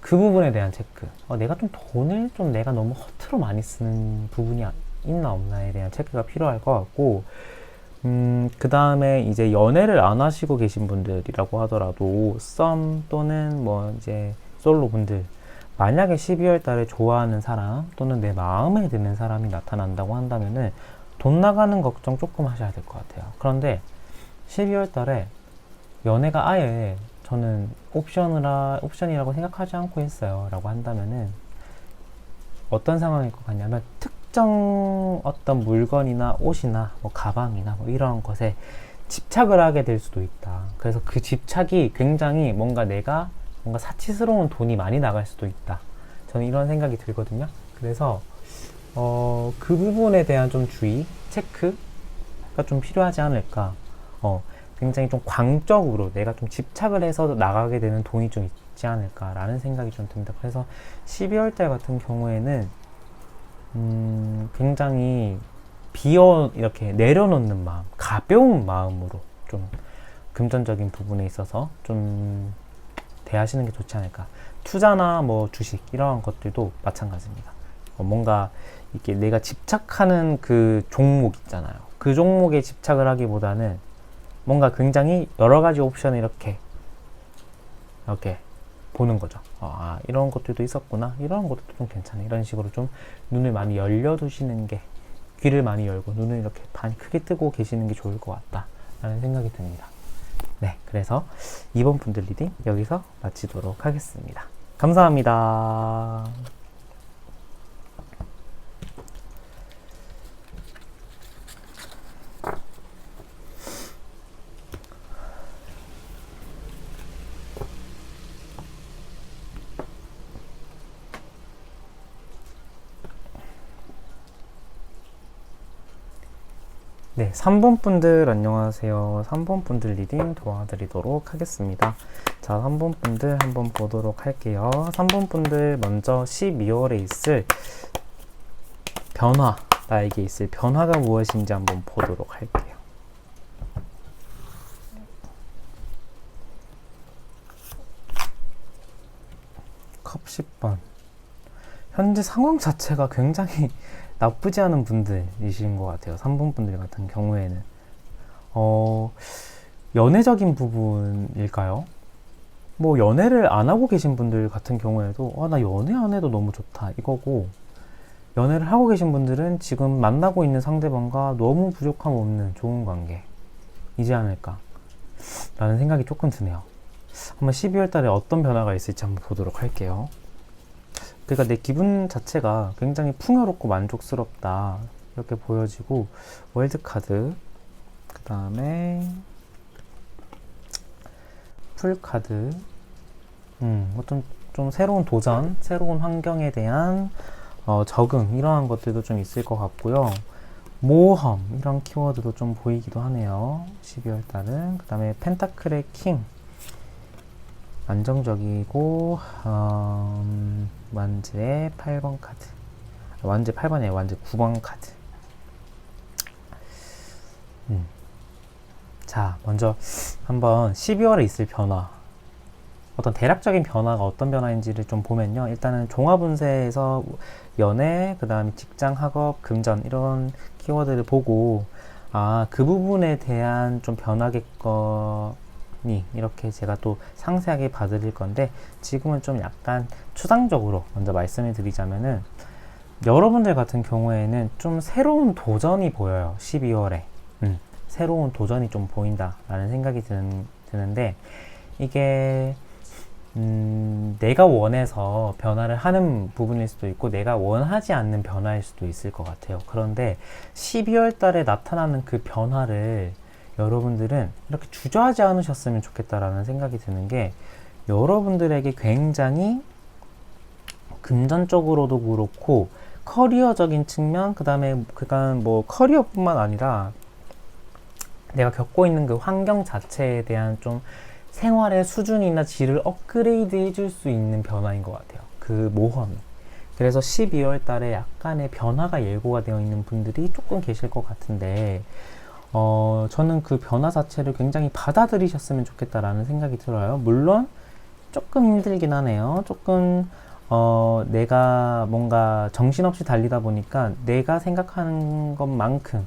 그 부분에 대한 체크. 내가 좀 돈을 좀 내가 너무 허투루 많이 쓰는 부분이 있나 없나에 대한 체크가 필요할 것 같고, 그 다음에 이제 연애를 안 하시고 계신 분들이라고 하더라도 썸 또는 뭐 이제 솔로 분들, 만약에 12월 달에 좋아하는 사람 또는 내 마음에 드는 사람이 나타난다고 한다면은 돈 나가는 걱정 조금 하셔야 될 것 같아요. 그런데 12월 달에 연애가 아예 저는 옵션이라고 생각하지 않고 했어요 라고 한다면은 어떤 상황일 것 같냐면 특정 어떤 물건이나 옷이나 뭐 가방이나 뭐 이런 것에 집착을 하게 될 수도 있다. 그래서 그 집착이 굉장히 뭔가 사치스러운 돈이 많이 나갈 수도 있다. 저는 이런 생각이 들거든요. 그래서 그 부분에 대한 좀 주의, 체크가 좀 필요하지 않을까. 굉장히 좀 광적으로 내가 좀 집착을 해서 나가게 되는 돈이 좀 있지 않을까라는 생각이 좀 듭니다. 그래서 12월 달 같은 경우에는 굉장히 이렇게 내려놓는 마음, 가벼운 마음으로 좀 금전적인 부분에 있어서 좀 대하시는 게 좋지 않을까. 투자나 뭐 주식 이런 것들도 마찬가지입니다. 뭔가 이렇게 내가 집착하는 그 종목 있잖아요. 그 종목에 집착을 하기보다는 뭔가 굉장히 여러 가지 옵션을 이렇게 보는 거죠. 이런 것들도 있었구나. 이런 것도 좀 괜찮아. 이런 식으로 좀 눈을 많이 열려두시는 게, 귀를 많이 열고 눈을 이렇게 많이 크게 뜨고 계시는 게 좋을 것 같다 라는 생각이 듭니다. 네, 그래서 이번 분들 리딩 여기서 마치도록 하겠습니다. 감사합니다. 네, 3번 분들 안녕하세요. 3번 분들 리딩 도와드리도록 하겠습니다. 자, 3번 분들 한번 보도록 할게요. 3번 분들 먼저 12월에 있을 변화, 나에게 있을 변화가 무엇인지 한번 보도록 할게요. 컵 10번. 현재 상황 자체가 굉장히 나쁘지 않은 분들이신 것 같아요. 3번 분들 같은 경우에는 연애적인 부분일까요? 뭐 연애를 안 하고 계신 분들 같은 경우에도 나 연애 안 해도 너무 좋다 이거고, 연애를 하고 계신 분들은 지금 만나고 있는 상대방과 너무 부족함 없는 좋은 관계이지 않을까 라는 생각이 조금 드네요. 한번 12월 달에 어떤 변화가 있을지 한번 보도록 할게요. 그러니까 내 기분 자체가 굉장히 풍요롭고 만족스럽다 이렇게 보여지고, 월드카드, 그 다음에 풀카드, 어떤 좀 새로운 도전, 새로운 환경에 대한 적응 이러한 것들도 좀 있을 것 같고요. 모험 이런 키워드도 좀 보이기도 하네요. 12월 달은. 그 다음에 펜타클의 킹, 안정적이고 완즈의 8번 카드, 완즈 8번이에요. 완즈 9번 카드. 자, 먼저 한번 12월에 있을 변화, 어떤 대략적인 변화가 어떤 변화인지를 좀 보면요. 일단은 종합운세에서 연애, 그 다음에 직장, 학업, 금전 이런 키워드를 보고 그 부분에 대한 좀 변화겠거니 이렇게 제가 또 상세하게 봐드릴 건데, 지금은 좀 약간 추상적으로 먼저 말씀을 드리자면은 여러분들 같은 경우에는 좀 새로운 도전이 보여요. 12월에 새로운 도전이 좀 보인다 라는 생각이 드는데, 이게 내가 원해서 변화를 하는 부분일 수도 있고 내가 원하지 않는 변화일 수도 있을 것 같아요. 그런데 12월 달에 나타나는 그 변화를 여러분들은 이렇게 주저하지 않으셨으면 좋겠다라는 생각이 드는 게, 여러분들에게 굉장히 금전적으로도 그렇고 커리어적인 측면, 그 다음에 뭐 커리어뿐만 아니라 내가 겪고 있는 그 환경 자체에 대한 좀 생활의 수준이나 질을 업그레이드 해줄 수 있는 변화인 것 같아요. 그 모험이. 그래서 12월 달에 약간의 변화가 예고가 되어 있는 분들이 조금 계실 것 같은데, 저는 그 변화 자체를 굉장히 받아들이셨으면 좋겠다라는 생각이 들어요. 물론 조금 힘들긴 하네요. 조금 내가 뭔가 정신없이 달리다 보니까 내가 생각하는 것만큼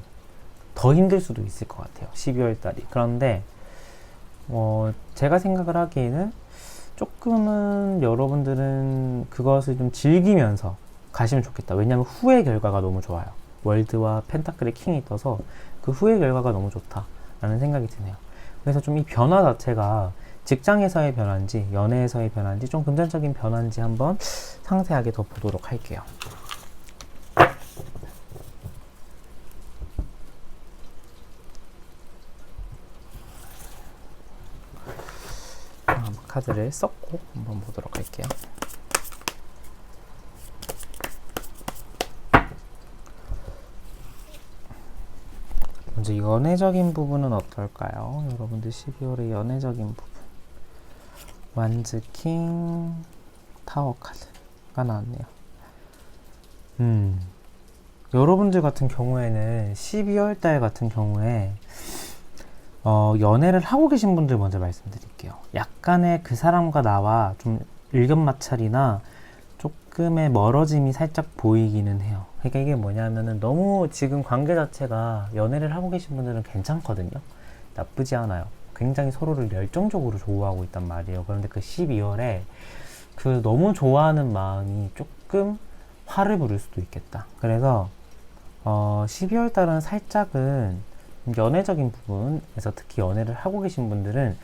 더 힘들 수도 있을 것 같아요. 12월 달이. 그런데 제가 생각을 하기에는 조금은 여러분들은 그것을 좀 즐기면서 가시면 좋겠다. 왜냐하면 후의 결과가 너무 좋아요. 월드와 펜타클의 킹이 떠서 그 후의 결과가 너무 좋다라는 생각이 드네요. 그래서 좀 이 변화 자체가 직장에서의 변화인지 연애에서의 변화인지 좀 금전적인 변화인지 한번 상세하게 더 보도록 할게요. 카드를 썼고 한번 보도록 할게요. 먼저 연애적인 부분은 어떨까요? 여러분들 12월의 연애적인 부분. 완즈 킹, 타워 카드가 나왔네요. 여러분들 같은 경우에는 12월 달 같은 경우에 연애를 하고 계신 분들 먼저 말씀드릴게요. 약간의 그 사람과 나와 좀 의견 마찰이나 조금의 멀어짐이 살짝 보이기는 해요. 그러니까 이게 뭐냐면은 너무 지금 관계 자체가 연애를 하고 계신 분들은 괜찮거든요. 나쁘지 않아요. 굉장히 서로를 열정적으로 좋아하고 있단 말이에요. 그런데 그 12월에 그 너무 좋아하는 마음이 조금 화를 부를 수도 있겠다. 그래서 12월 달은 살짝은 연애적인 부분에서 특히 연애를 하고 계신 분들은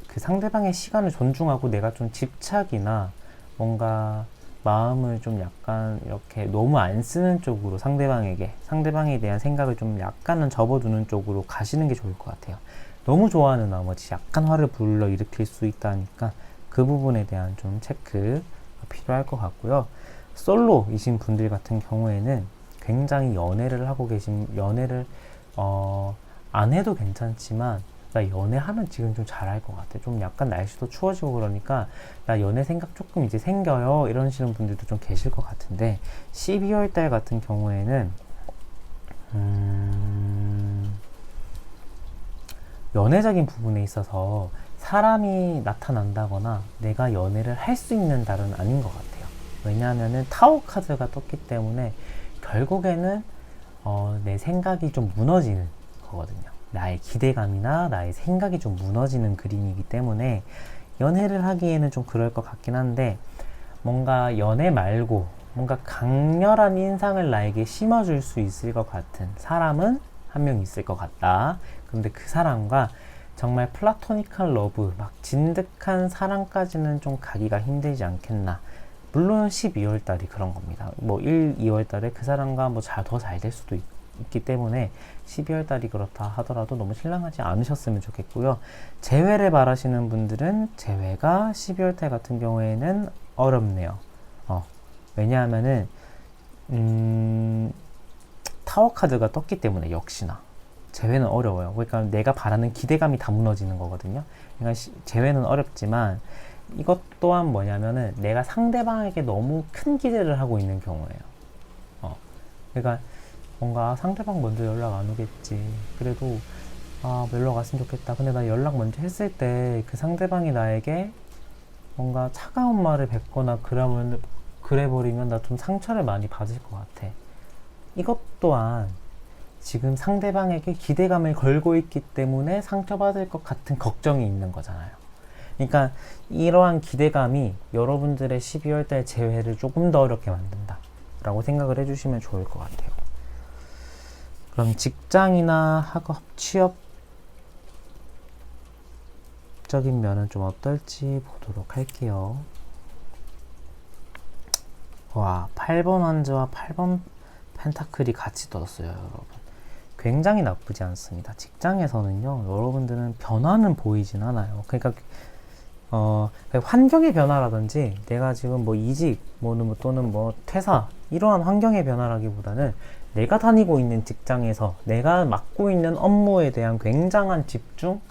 그 상대방의 시간을 존중하고 내가 좀 집착이나 뭔가 마음을 좀 약간 이렇게 너무 안 쓰는 쪽으로 상대방에 대한 생각을 좀 약간은 접어두는 쪽으로 가시는 게 좋을 것 같아요. 너무 좋아하는 나머지 약간 화를 불러일으킬 수 있다니까 그 부분에 대한 좀 체크가 필요할 것 같고요. 솔로이신 분들 같은 경우에는 굉장히 연애를 안 해도 괜찮지만 나 연애하면 지금 좀 잘할 것 같아. 좀 약간 날씨도 추워지고 그러니까 나 연애 생각 조금 이제 생겨요. 이러시는 분들도 좀 계실 것 같은데 12월 달 같은 경우에는 연애적인 부분에 있어서 사람이 나타난다거나 내가 연애를 할 수 있는 달은 아닌 것 같아요. 왜냐하면은 타워 카드가 떴기 때문에 결국에는 내 생각이 좀 무너지는 거거든요. 나의 기대감이나 나의 생각이 좀 무너지는 그림이기 때문에 연애를 하기에는 좀 그럴 것 같긴 한데 뭔가 연애 말고 뭔가 강렬한 인상을 나에게 심어줄 수 있을 것 같은 사람은 한 명 있을 것 같다. 그런데 그 사람과 정말 플라토니컬 러브, 막 진득한 사랑까지는 좀 가기가 힘들지 않겠나. 물론 12월 달이 그런 겁니다. 뭐 1, 2월 달에 그 사람과 뭐 더 잘 될 수도 있기 때문에 12월 달이 그렇다 하더라도 너무 실망하지 않으셨으면 좋겠고요. 재회를 바라시는 분들은 재회가 12월 달 같은 경우에는 어렵네요. 왜냐하면은 타워 카드가 떴기 때문에 역시나 재회는 어려워요. 그러니까 내가 바라는 기대감이 다 무너지는 거거든요. 그러니까 재회는 어렵지만 이것 또한 뭐냐면은 내가 상대방에게 너무 큰 기대를 하고 있는 경우예요. 그러니까 뭔가 상대방 먼저 연락 안 오겠지. 그래도 연락 왔으면 좋겠다. 근데 나 연락 먼저 했을 때 그 상대방이 나에게 뭔가 차가운 말을 뱉거나 그래버리면 나 좀 상처를 많이 받을 것 같아. 이것 또한 지금 상대방에게 기대감을 걸고 있기 때문에 상처받을 것 같은 걱정이 있는 거잖아요. 그러니까 이러한 기대감이 여러분들의 12월달 재회를 조금 더 어렵게 만든다 라고 생각을 해주시면 좋을 것 같아요. 그럼 직장이나 학업, 취업적인 면은 좀 어떨지 보도록 할게요. 와, 8번 완즈와 8번 펜타클이 같이 떴어요, 여러분. 굉장히 나쁘지 않습니다. 직장에서는요, 여러분들은 변화는 보이진 않아요. 그러니까 환경의 변화라든지 내가 지금 뭐 이직 또는 뭐 퇴사 이러한 환경의 변화라기보다는 내가 다니고 있는 직장에서 내가 맡고 있는 업무에 대한 굉장한 집중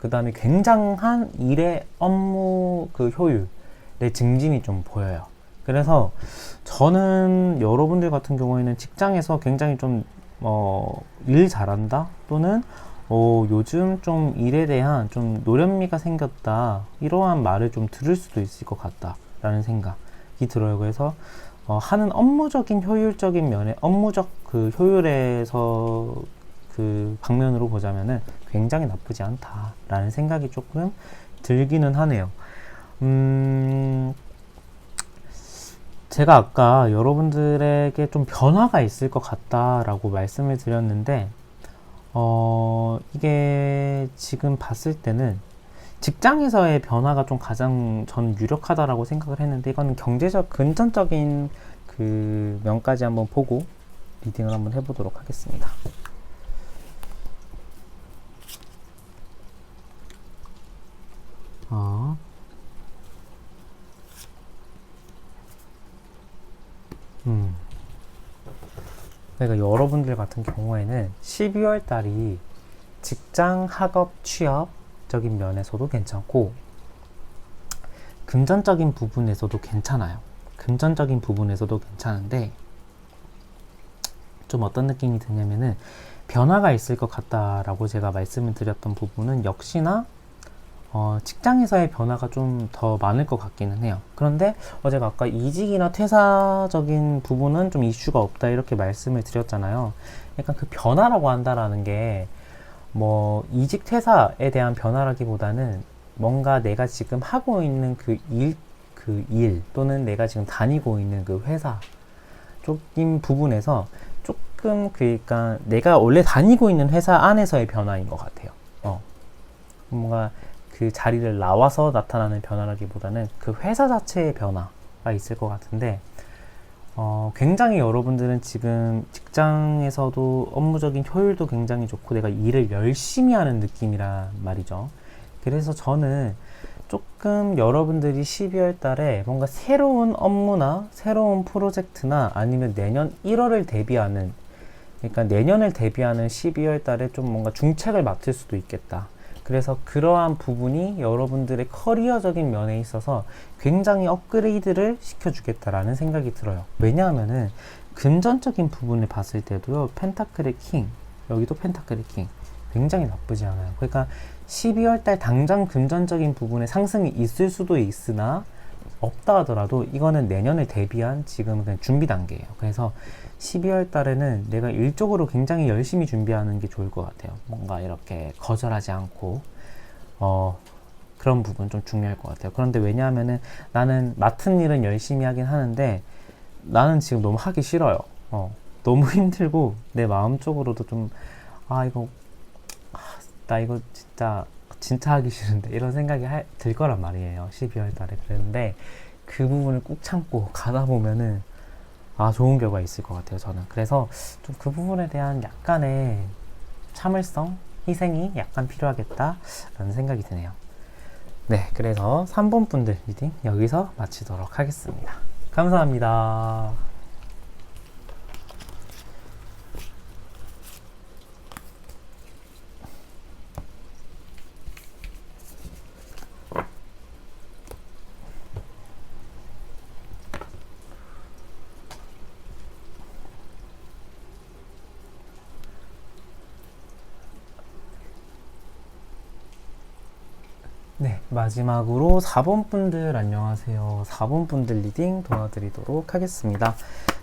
그 다음에 굉장한 일의 업무 그 효율의 증진이 좀 보여요. 그래서 저는 여러분들 같은 경우에는 직장에서 굉장히 좀 일 잘한다 또는 요즘 좀 일에 대한 좀 노련미가 생겼다 이러한 말을 좀 들을 수도 있을 것 같다 라는 생각이 들어요. 그래서 하는 업무적인 효율적인 면에 업무적 그 효율에서 그 방면으로 보자면은 굉장히 나쁘지 않다라는 생각이 조금 들기는 하네요. 제가 아까 여러분들에게 좀 변화가 있을 것 같다라고 말씀을 드렸는데, 이게 지금 봤을 때는 직장에서의 변화가 좀 가장 저는 유력하다라고 생각을 했는데, 이거는 경제적, 금전적인 그 면까지 한번 보고 리딩을 한번 해보도록 하겠습니다. 그러니까 여러분들 같은 경우에는 12월 달이 직장, 학업, 취업적인 면에서도 괜찮고 금전적인 부분에서도 괜찮아요. 금전적인 부분에서도 괜찮은데 좀 어떤 느낌이 드냐면은 변화가 있을 것 같다라고 제가 말씀을 드렸던 부분은 역시나 직장에서의 변화가 좀 더 많을 것 같기는 해요. 그런데 제가 아까 이직이나 퇴사적인 부분은 좀 이슈가 없다 이렇게 말씀을 드렸잖아요. 약간 그 변화라고 한다라는 게 뭐 이직 퇴사에 대한 변화라기보다는 뭔가 내가 지금 하고 있는 그 일 또는 내가 지금 다니고 있는 그 회사 쪽인 부분에서 조금 그러니까 내가 원래 다니고 있는 회사 안에서의 변화인 것 같아요. 뭔가 그 자리를 나와서 나타나는 변화라기보다는 그 회사 자체의 변화가 있을 것 같은데 굉장히 여러분들은 지금 직장에서도 업무적인 효율도 굉장히 좋고 내가 일을 열심히 하는 느낌이란 말이죠. 그래서 저는 조금 여러분들이 12월 달에 뭔가 새로운 업무나 새로운 프로젝트나 아니면 내년 1월을 대비하는 그러니까 내년을 대비하는 12월 달에 좀 뭔가 중책을 맡을 수도 있겠다. 그래서 그러한 부분이 여러분들의 커리어적인 면에 있어서 굉장히 업그레이드를 시켜주겠다라는 생각이 들어요. 왜냐하면은 금전적인 부분을 봤을 때도요, 펜타클의 킹, 여기도 펜타클의 킹, 굉장히 나쁘지 않아요. 그러니까 12월 달 당장 금전적인 부분에 상승이 있을 수도 있으나 없다 하더라도 이거는 내년을 대비한 지금 그냥 준비 단계예요. 그래서 12월 달에는 내가 일적으로 굉장히 열심히 준비하는 게 좋을 것 같아요. 뭔가 이렇게 거절하지 않고 그런 부분 좀 중요할 것 같아요. 그런데 왜냐하면은 나는 맡은 일은 열심히 하긴 하는데 나는 지금 너무 하기 싫어요. 너무 힘들고 내 마음적으로도 좀 이거 나 이거 진짜 하기 싫은데 이런 생각이 들 거란 말이에요. 12월 달에. 그랬는데 그 부분을 꾹 참고 가다 보면은 좋은 결과 있을 것 같아요. 저는 그래서 좀 그 부분에 대한 약간의 참을성, 희생이 약간 필요하겠다라는 생각이 드네요. 네, 그래서 3번 분들 리딩 여기서 마치도록 하겠습니다. 감사합니다. 네, 마지막으로 4번 분들 안녕하세요. 4번 분들 리딩 도와드리도록 하겠습니다.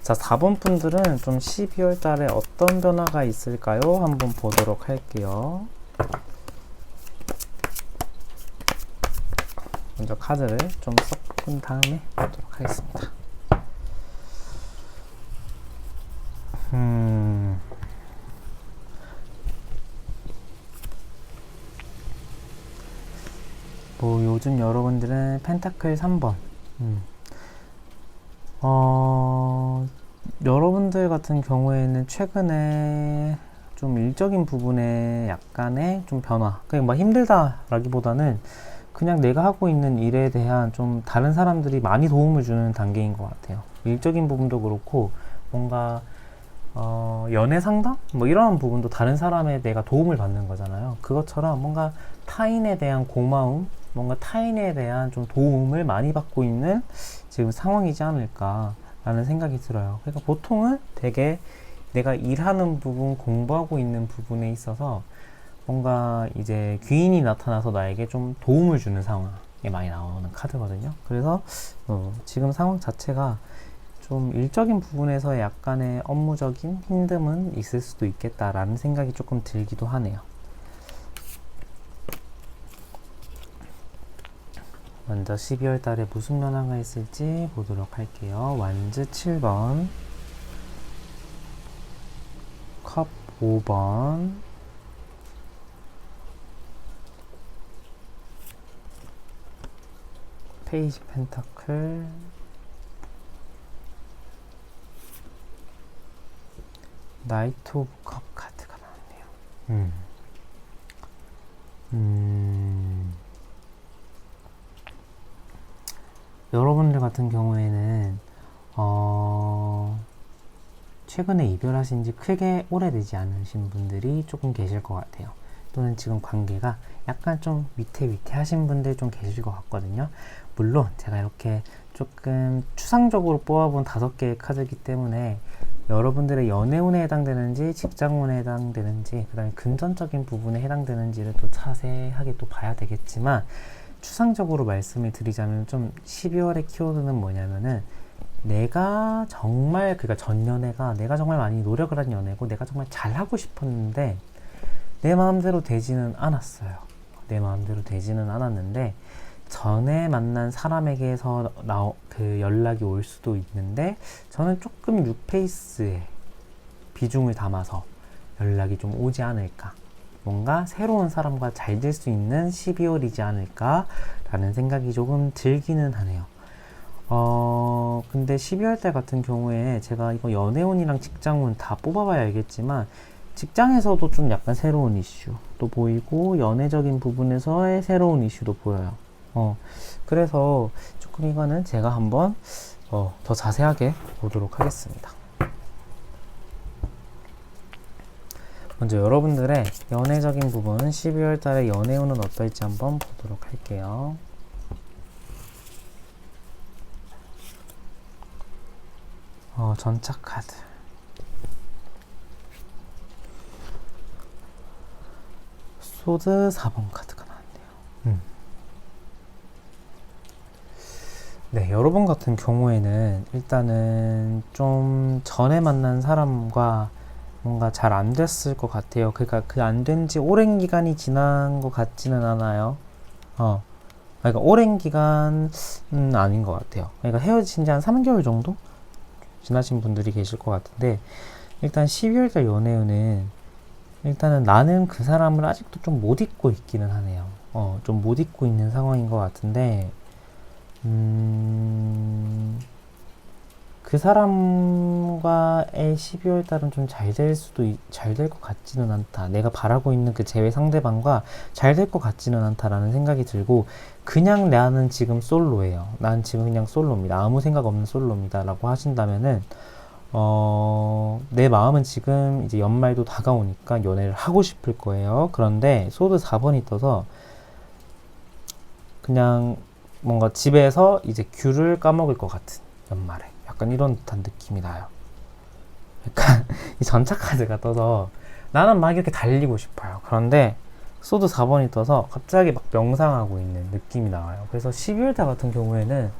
자, 4번 분들은 좀 12월 달에 어떤 변화가 있을까요? 한번 보도록 할게요. 먼저 카드를 좀 섞은 다음에 보도록 하겠습니다. 뭐 요즘 여러분들은 펜타클 3번 여러분들 같은 경우에는 최근에 좀 일적인 부분에 약간의 좀 변화, 그냥 뭐 힘들다라기보다는 그냥 내가 하고 있는 일에 대한 좀 다른 사람들이 많이 도움을 주는 단계인 것 같아요. 일적인 부분도 그렇고 뭔가 연애 상담? 뭐 이런 부분도 다른 사람에 내가 도움을 받는 거잖아요. 그것처럼 뭔가 타인에 대한 고마움, 뭔가 타인에 대한 좀 도움을 많이 받고 있는 지금 상황이지 않을까라는 생각이 들어요. 그러니까 보통은 되게 내가 일하는 부분, 공부하고 있는 부분에 있어서 뭔가 이제 귀인이 나타나서 나에게 좀 도움을 주는 상황이 많이 나오는 카드거든요. 그래서 지금 상황 자체가 좀 일적인 부분에서 약간의 업무적인 힘듦은 있을 수도 있겠다라는 생각이 조금 들기도 하네요. 먼저 12월 달에 무슨 변화가 있을지 보도록 할게요. 완즈 7번, 컵 5번, 페이지 펜타클, 나이트 오브 컵 카드가 나왔네요. 여러분들 같은 경우에는 최근에 이별하신 지 크게 오래되지 않으신 분들이 조금 계실 것 같아요. 또는 지금 관계가 약간 좀 위태위태하신 분들 좀 계실 것 같거든요. 물론 제가 이렇게 조금 추상적으로 뽑아본 5개의 카드이기 때문에 여러분들의 연애운에 해당되는지 직장운에 해당되는지 그 다음에 금전적인 부분에 해당되는지를 또 자세하게 또 봐야 되겠지만, 추상적으로 말씀을 드리자면 좀 12월의 키워드는 뭐냐면은 내가 정말, 그러니까 전 연애가 내가 정말 많이 노력을 한 연애고 내가 정말 잘하고 싶었는데 내 마음대로 되지는 않았어요. 내 마음대로 되지는 않았는데 전에 만난 사람에게서 그 연락이 올 수도 있는데, 저는 조금 뉴페이스에 비중을 담아서 연락이 좀 오지 않을까, 뭔가 새로운 사람과 잘 될 수 있는 12월이지 않을까 라는 생각이 조금 들기는 하네요. 근데 12월 달 같은 경우에 제가 이거 연애운이랑 직장운 다 뽑아봐야 알겠지만 직장에서도 좀 약간 새로운 이슈도 보이고 연애적인 부분에서의 새로운 이슈도 보여요. 그래서 조금 이거는 제가 한번 더 자세하게 보도록 하겠습니다. 먼저 여러분들의 연애적인 부분, 12월 달에 연애운은 어떨지 한번 보도록 할게요. 전차 카드. 소드 4번 카드가 나왔네요. 네, 여러분 같은 경우에는 일단은 좀 전에 만난 사람과 뭔가 잘 안 됐을 것 같아요. 그러니까 그 안 된 지 오랜 기간이 지난 것 같지는 않아요. 그러니까 오랜 기간은 아닌 것 같아요. 그러니까 헤어진 지 한 3개월 정도 지나신 분들이 계실 것 같은데, 일단 12월달 연애운은 일단은 나는 그 사람을 아직도 좀 못 잊고 있기는 하네요. 좀 못 잊고 있는 상황인 것 같은데, 그 사람과의 12월 달은 좀 잘 될 것 같지는 않다. 내가 바라고 있는 그 제외 상대방과 잘 될 것 같지는 않다라는 생각이 들고, 그냥 나는 지금 솔로예요. 난 지금 그냥 솔로입니다. 아무 생각 없는 솔로입니다. 라고 하신다면은, 내 마음은 지금 이제 연말도 다가오니까 연애를 하고 싶을 거예요. 그런데 소드 4번이 떠서 그냥 뭔가 집에서 이제 귤을 까먹을 것 같은 연말에 약간 이런 듯한 느낌이 나요. 약간 이 전차 카드가 떠서 나는 막 이렇게 달리고 싶어요. 그런데 소드 4번이 떠서 갑자기 막 명상하고 있는 느낌이 나와요. 그래서 12월달 같은 경우에는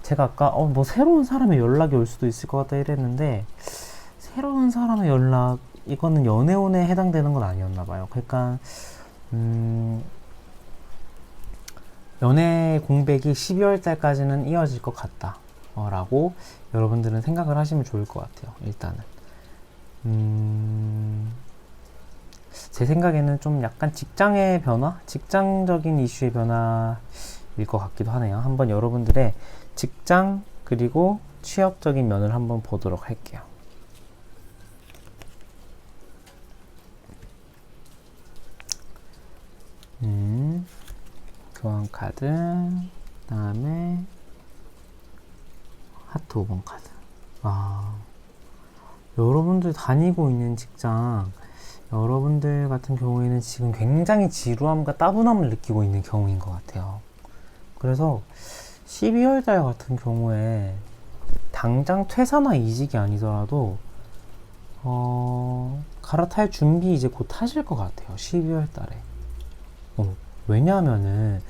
제가 아까 뭐 새로운 사람의 연락이 올 수도 있을 것 같다 이랬는데, 새로운 사람의 연락, 이거는 연애운에 해당되는 건 아니었나 봐요. 그러니까 연애 공백이 12월 달까지는 이어질 것 같다 라고 여러분들은 생각을 하시면 좋을 것 같아요. 일단은 제 생각에는 좀 약간 직장의 변화? 직장적인 이슈의 변화일 것 같기도 하네요. 한번 여러분들의 직장 그리고 취업적인 면을 한번 보도록 할게요. 교환 카드, 다음에 하트 5번 카드. 여러분들 다니고 있는 직장, 여러분들 같은 경우에는 지금 굉장히 지루함과 따분함을 느끼고 있는 경우인 것 같아요. 그래서 12월 달 같은 경우에 당장 퇴사나 이직이 아니더라도 갈아탈 준비 이제 곧 하실 것 같아요. 12월 달에. 왜냐하면은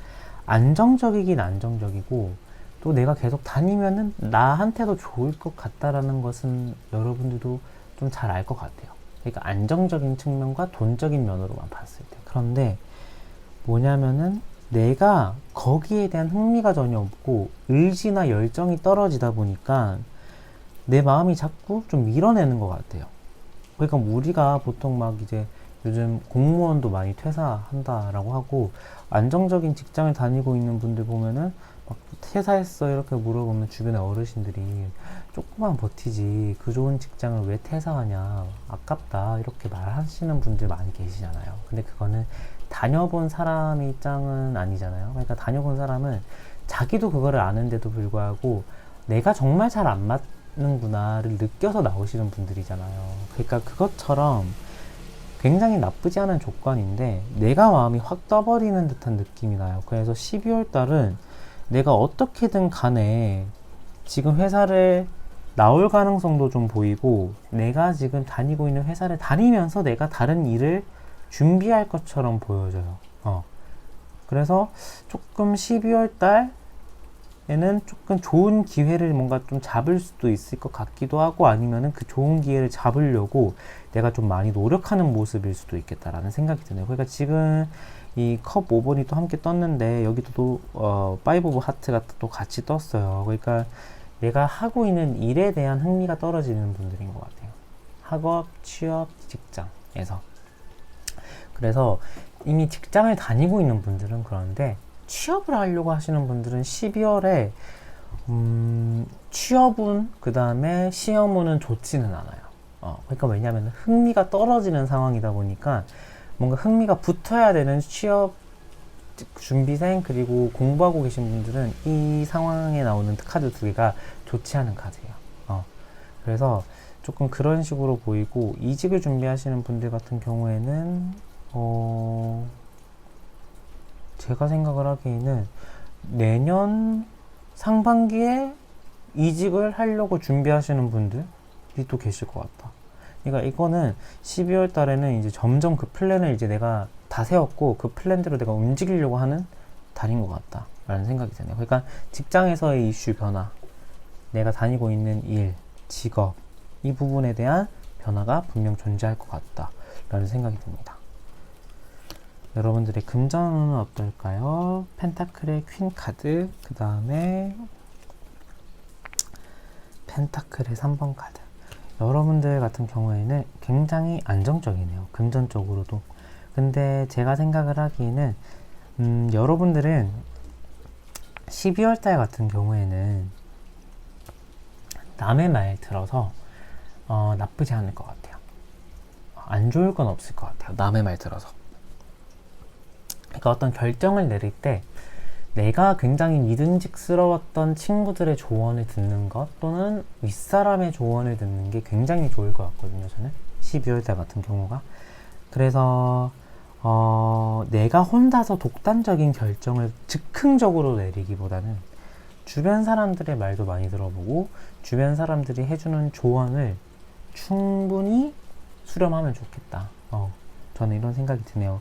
안정적이긴 안정적이고 또 내가 계속 다니면은 나한테도 좋을 것 같다라는 것은 여러분들도 좀 잘 알 것 같아요. 그러니까 안정적인 측면과 돈적인 면으로만 봤을 때. 그런데 뭐냐면은 내가 거기에 대한 흥미가 전혀 없고 의지나 열정이 떨어지다 보니까 내 마음이 자꾸 좀 밀어내는 것 같아요. 그러니까 우리가 보통 막 이제 요즘 공무원도 많이 퇴사한다라고 하고 안정적인 직장을 다니고 있는 분들 보면은 막 퇴사했어 이렇게 물어보면 주변의 어르신들이 조금만 버티지 그 좋은 직장을 왜 퇴사하냐 아깝다 이렇게 말하시는 분들 많이 계시잖아요. 근데 그거는 다녀본 사람의 입장은 아니잖아요. 그러니까 다녀본 사람은 자기도 그거를 아는데도 불구하고 내가 정말 잘 안 맞는구나를 느껴서 나오시는 분들이잖아요. 그러니까 그것처럼 굉장히 나쁘지 않은 조건인데 내가 마음이 확 떠버리는 듯한 느낌이 나요. 그래서 12월 달은 내가 어떻게든 간에 지금 회사를 나올 가능성도 좀 보이고 내가 지금 다니고 있는 회사를 다니면서 내가 다른 일을 준비할 것처럼 보여져요. 그래서 조금 12월 달에는 조금 좋은 기회를 뭔가 좀 잡을 수도 있을 것 같기도 하고 아니면은 그 좋은 기회를 잡으려고 내가 좀 많이 노력하는 모습일 수도 있겠다라는 생각이 드네요. 그러니까 지금 이 컵 5번이 또 함께 떴는데 여기도 또 파이브 오브 하트가 또 같이 떴어요. 그러니까 내가 하고 있는 일에 대한 흥미가 떨어지는 분들인 것 같아요. 학업, 취업, 직장에서. 그래서 이미 직장을 다니고 있는 분들은 그런데 취업을 하려고 하시는 분들은 12월에 취업운 그 다음에 시험운은 좋지는 않아요. 그러니까 왜냐하면 흥미가 떨어지는 상황이다 보니까 뭔가 흥미가 붙어야 되는 취업 준비생 그리고 공부하고 계신 분들은 이 상황에 나오는 카드 두 개가 좋지 않은 카드예요. 그래서 조금 그런 식으로 보이고 이직을 준비하시는 분들 같은 경우에는 제가 생각을 하기에는 내년 상반기에 이직을 하려고 준비하시는 분들이 또 계실 것 같다. 그러니까 이거는 12월 달에는 이제 점점 그 플랜을 이제 내가 다 세웠고 그 플랜대로 내가 움직이려고 하는 달인 것 같다 라는 생각이 드네요. 그러니까 직장에서의 이슈 변화, 내가 다니고 있는 일, 직업 이 부분에 대한 변화가 분명 존재할 것 같다 라는 생각이 듭니다. 여러분들의 금전운은 어떨까요? 펜타클의 퀸 카드, 그 다음에 펜타클의 3번 카드. 여러분들 같은 경우에는 굉장히 안정적이네요. 금전적으로도. 근데 제가 생각을 하기에는 여러분들은 12월 달 같은 경우에는 남의 말 들어서 나쁘지 않을 것 같아요. 안 좋을 건 없을 것 같아요. 남의 말 들어서. 그러니까 어떤 결정을 내릴 때 내가 굉장히 믿음직스러웠던 친구들의 조언을 듣는 것 또는 윗사람의 조언을 듣는 게 굉장히 좋을 것 같거든요. 저는 12월 달 같은 경우가. 그래서 내가 혼자서 독단적인 결정을 즉흥적으로 내리기보다는 주변 사람들의 말도 많이 들어보고 주변 사람들이 해주는 조언을 충분히 수렴하면 좋겠다. 저는 이런 생각이 드네요.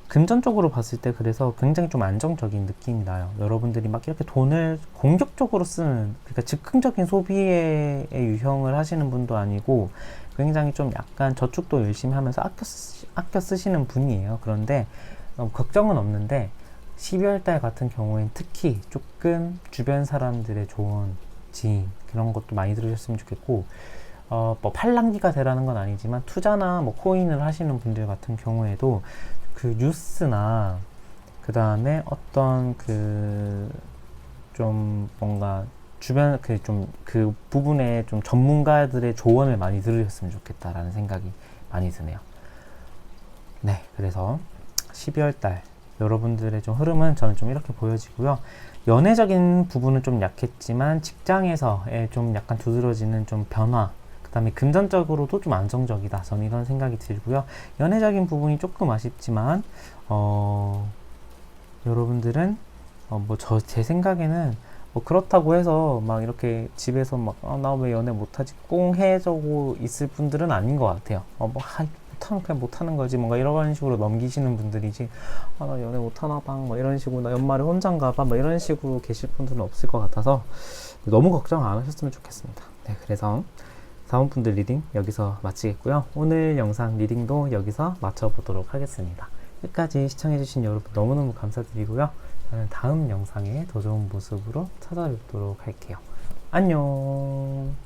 금전적으로 봤을 때 그래서 굉장히 좀 안정적인 느낌이 나요. 여러분들이 막 이렇게 돈을 공격적으로 쓰는, 그러니까 즉흥적인 소비에 유형을 하시는 분도 아니고 굉장히 좀 약간 저축도 열심히 하면서 아껴 쓰시는 분이에요. 그런데 걱정은 없는데 12월 달 같은 경우엔 특히 조금 주변 사람들의 조언, 지인 그런 것도 많이 들으셨으면 좋겠고 뭐 팔랑귀가 되라는 건 아니지만 투자나 뭐 코인을 하시는 분들 같은 경우에도 그 뉴스나 그 다음에 어떤 그 좀 뭔가 주변 그 부분에 좀 전문가들의 조언을 많이 들으셨으면 좋겠다라는 생각이 많이 드네요. 네, 그래서 12월 달 여러분들의 좀 흐름은 저는 좀 이렇게 보여지고요. 연애적인 부분은 좀 약했지만 직장에서의 좀 약간 두드러지는 좀 변화, 그 다음에 금전적으로도 좀 안정적이다. 저는 이런 생각이 들고요. 연애적인 부분이 조금 아쉽지만 여러분들은 제 생각에는 그렇다고 해서 막 이렇게 집에서 막 나 왜 연애 못하지 꽁 해주고 있을 분들은 아닌 것 같아요. 못하면 그냥 못하는 거지 뭔가 이런 식으로 넘기시는 분들이지, 나 연애 못하나 봐뭐 이런 식으로, 나 연말에 혼자인가 봐뭐 이런 식으로 계실 분들은 없을 것 같아서 너무 걱정 안 하셨으면 좋겠습니다. 네, 그래서 사원분들 리딩 여기서 마치겠고요. 오늘 영상 리딩도 여기서 마쳐보도록 하겠습니다. 끝까지 시청해주신 여러분 너무너무 감사드리고요. 저는 다음 영상에 더 좋은 모습으로 찾아뵙도록 할게요. 안녕.